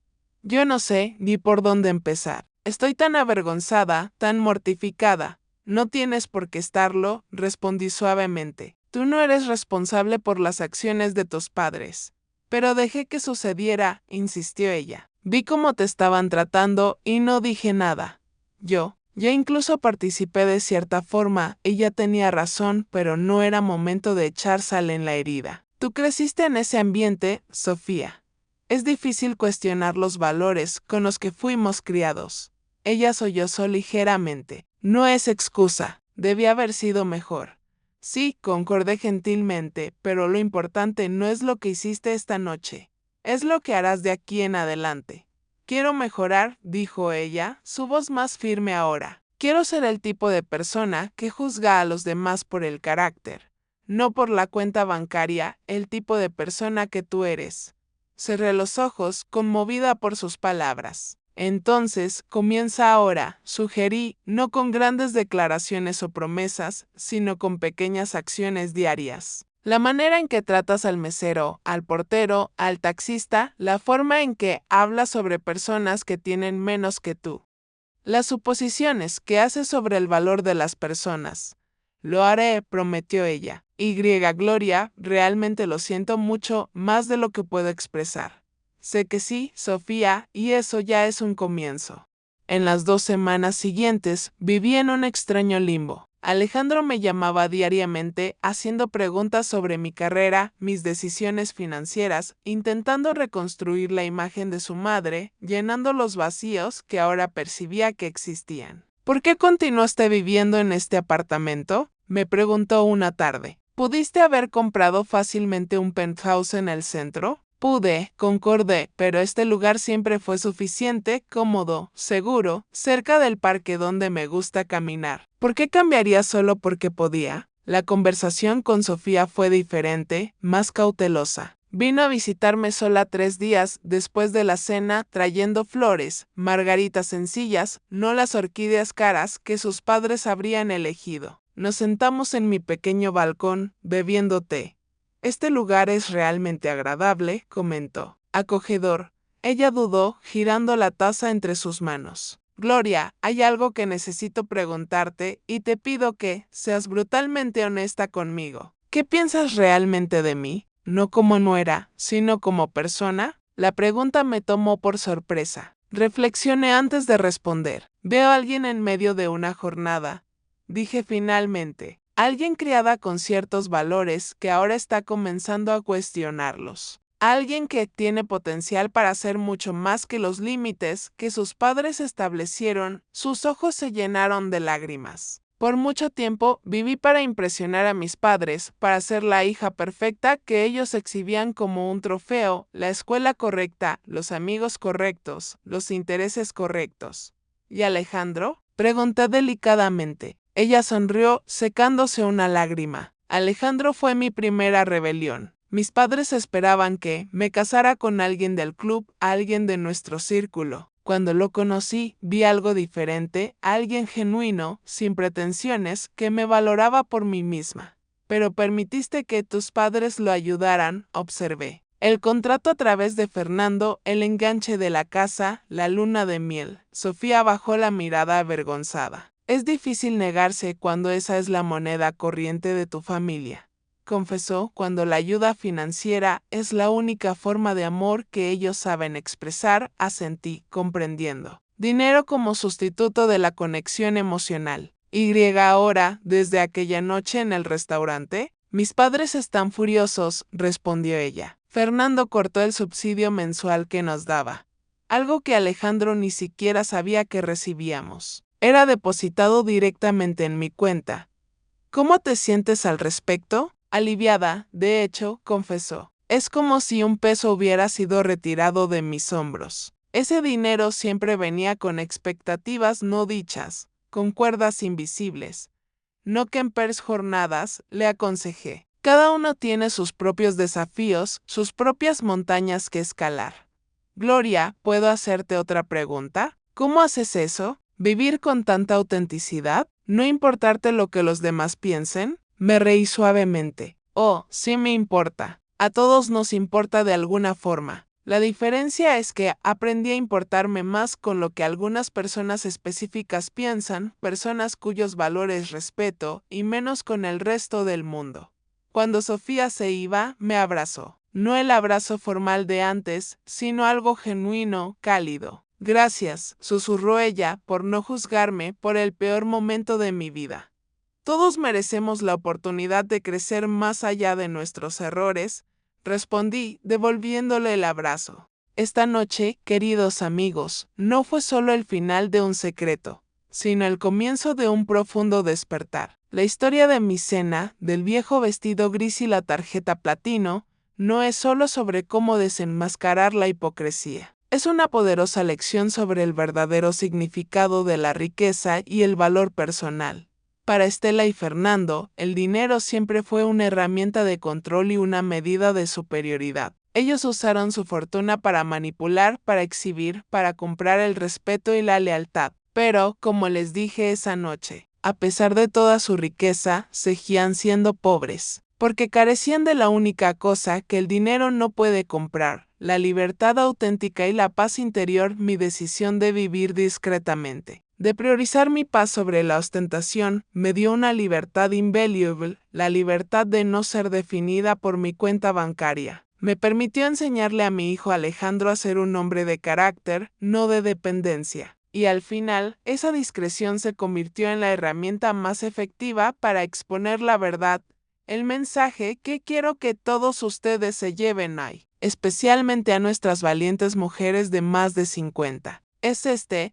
no sé ni por dónde empezar. Estoy tan avergonzada, tan mortificada. No tienes por qué estarlo, respondí suavemente. Tú no eres responsable por las acciones de tus padres. Pero dejé que sucediera, insistió ella. Vi cómo te estaban tratando y no dije nada. Yo incluso participé de cierta forma, ella tenía razón, pero no era momento de echar sal en la herida. Tú creciste en ese ambiente, Sofía. Es difícil cuestionar los valores con los que fuimos criados. Ella sollozó ligeramente. No es excusa, debía haber sido mejor. Sí, concordé gentilmente, pero lo importante no es lo que hiciste esta noche, es lo que harás de aquí en adelante. Quiero mejorar, dijo ella, su voz más firme ahora. Quiero ser el tipo de persona que juzga a los demás por el carácter, no por la cuenta bancaria, el tipo de persona que tú eres. Cerré los ojos, conmovida por sus palabras. Entonces, comienza ahora, sugerí, no con grandes declaraciones o promesas, sino con pequeñas acciones diarias. La manera en que tratas al mesero, al portero, al taxista, la forma en que hablas sobre personas que tienen menos que tú. Las suposiciones que haces sobre el valor de las personas. Lo haré, prometió ella. Gloria, realmente lo siento mucho, más de lo que puedo expresar. Sé que sí, Sofía, y eso ya es un comienzo. En las 2 semanas siguientes, viví en un extraño limbo. Alejandro me llamaba diariamente haciendo preguntas sobre mi carrera, mis decisiones financieras, intentando reconstruir la imagen de su madre, llenando los vacíos que ahora percibía que existían. ¿Por qué continuaste viviendo en este apartamento?, me preguntó una tarde. ¿Pudiste haber comprado fácilmente un penthouse en el centro? Pude, concordé, pero este lugar siempre fue suficiente, cómodo, seguro, cerca del parque donde me gusta caminar. ¿Por qué cambiaría solo porque podía? La conversación con Sofía fue diferente, más cautelosa. Vino a visitarme sola 3 días después de la cena trayendo flores, margaritas sencillas, no las orquídeas caras que sus padres habrían elegido. Nos sentamos en mi pequeño balcón, bebiendo té. Este lugar es realmente agradable, comentó. Acogedor. Ella dudó, girando la taza entre sus manos. Gloria, hay algo que necesito preguntarte y te pido que seas brutalmente honesta conmigo. ¿Qué piensas realmente de mí? No como nuera, sino como persona. La pregunta me tomó por sorpresa. Reflexioné antes de responder. Veo a alguien en medio de una jornada, dije finalmente. Alguien criada con ciertos valores que ahora está comenzando a cuestionarlos. Alguien que tiene potencial para hacer mucho más que los límites que sus padres establecieron. Sus ojos se llenaron de lágrimas. Por mucho tiempo viví para impresionar a mis padres, para ser la hija perfecta que ellos exhibían como un trofeo, la escuela correcta, los amigos correctos, los intereses correctos. ¿Y Alejandro?, pregunté delicadamente. Ella sonrió, secándose una lágrima. Alejandro fue mi primera rebelión. Mis padres esperaban que me casara con alguien del club, alguien de nuestro círculo. Cuando lo conocí, vi algo diferente, alguien genuino, sin pretensiones, que me valoraba por mí misma. Pero permitiste que tus padres lo ayudaran, observé. El contrato a través de Fernando, el enganche de la casa, la luna de miel. Sofía bajó la mirada avergonzada. Es difícil negarse cuando esa es la moneda corriente de tu familia, confesó, cuando la ayuda financiera es la única forma de amor que ellos saben expresar, asentí, comprendiendo. Dinero como sustituto de la conexión emocional. Ahora, desde aquella noche en el restaurante, mis padres están furiosos, respondió ella. Fernando cortó el subsidio mensual que nos daba, algo que Alejandro ni siquiera sabía que recibíamos. Era depositado directamente en mi cuenta. ¿Cómo te sientes al respecto? Aliviada, de hecho, confesó. Es como si un peso hubiera sido retirado de mis hombros. Ese dinero siempre venía con expectativas no dichas, con cuerdas invisibles. No Kempers jornadas, le aconsejé. Cada uno tiene sus propios desafíos, sus propias montañas que escalar. Gloria, ¿puedo hacerte otra pregunta? ¿Cómo haces eso? ¿Vivir con tanta autenticidad? ¿No importarte lo que los demás piensen? Me reí suavemente. Oh, sí me importa. A todos nos importa de alguna forma. La diferencia es que aprendí a importarme más con lo que algunas personas específicas piensan, personas cuyos valores respeto, y menos con el resto del mundo. Cuando Sofía se iba, me abrazó. No el abrazo formal de antes, sino algo genuino, cálido. Gracias, susurró ella, por no juzgarme por el peor momento de mi vida. Todos merecemos la oportunidad de crecer más allá de nuestros errores, respondí, devolviéndole el abrazo. Esta noche, queridos amigos, no fue solo el final de un secreto, sino el comienzo de un profundo despertar. La historia de mi cena, del viejo vestido gris y la tarjeta platino, no es solo sobre cómo desenmascarar la hipocresía. Es una poderosa lección sobre el verdadero significado de la riqueza y el valor personal. Para Estela y Fernando, el dinero siempre fue una herramienta de control y una medida de superioridad. Ellos usaron su fortuna para manipular, para exhibir, para comprar el respeto y la lealtad. Pero, como les dije esa noche, a pesar de toda su riqueza, seguían siendo pobres, porque carecían de la única cosa que el dinero no puede comprar, la libertad auténtica y la paz interior, mi decisión de vivir discretamente, de priorizar mi paz sobre la ostentación, me dio una libertad invaluable, la libertad de no ser definida por mi cuenta bancaria. Me permitió enseñarle a mi hijo Alejandro a ser un hombre de carácter, no de dependencia. Y al final, esa discreción se convirtió en la herramienta más efectiva para exponer la verdad, el mensaje que quiero que todos ustedes se lleven hoy, especialmente a nuestras valientes mujeres de más de 50. Es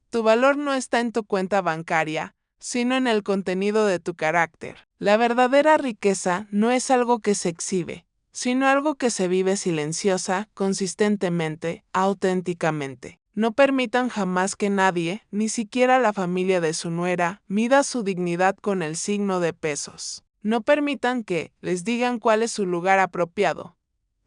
tu valor no está en tu cuenta bancaria, sino en el contenido de tu carácter. La verdadera riqueza no es algo que se exhibe, sino algo que se vive silenciosa, consistentemente, auténticamente. No permitan jamás que nadie, ni siquiera la familia de su nuera, mida su dignidad con el signo de pesos. No permitan que les digan cuál es su lugar apropiado.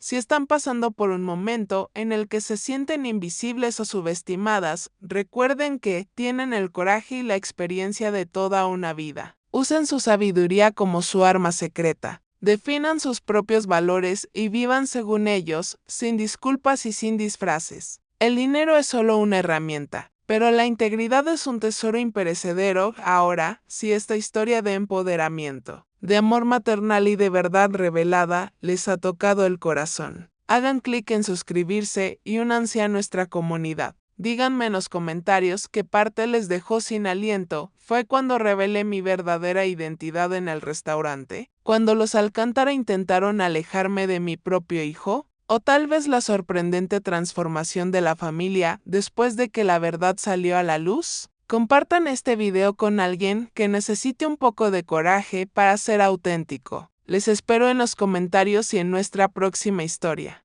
Si están pasando por un momento en el que se sienten invisibles o subestimadas, recuerden que tienen el coraje y la experiencia de toda una vida. Usen su sabiduría como su arma secreta. Definan sus propios valores y vivan según ellos, sin disculpas y sin disfraces. El dinero es solo una herramienta, pero la integridad es un tesoro imperecedero. Ahora, si esta historia de empoderamiento, de amor maternal y de verdad revelada les ha tocado el corazón, hagan clic en suscribirse y únanse a nuestra comunidad. Díganme en los comentarios qué parte les dejó sin aliento. ¿Fue cuando revelé mi verdadera identidad en el restaurante? ¿Cuando los Alcántara intentaron alejarme de mi propio hijo? ¿O tal vez la sorprendente transformación de la familia después de que la verdad salió a la luz? Compartan este video con alguien que necesite un poco de coraje para ser auténtico. Les espero en los comentarios y en nuestra próxima historia.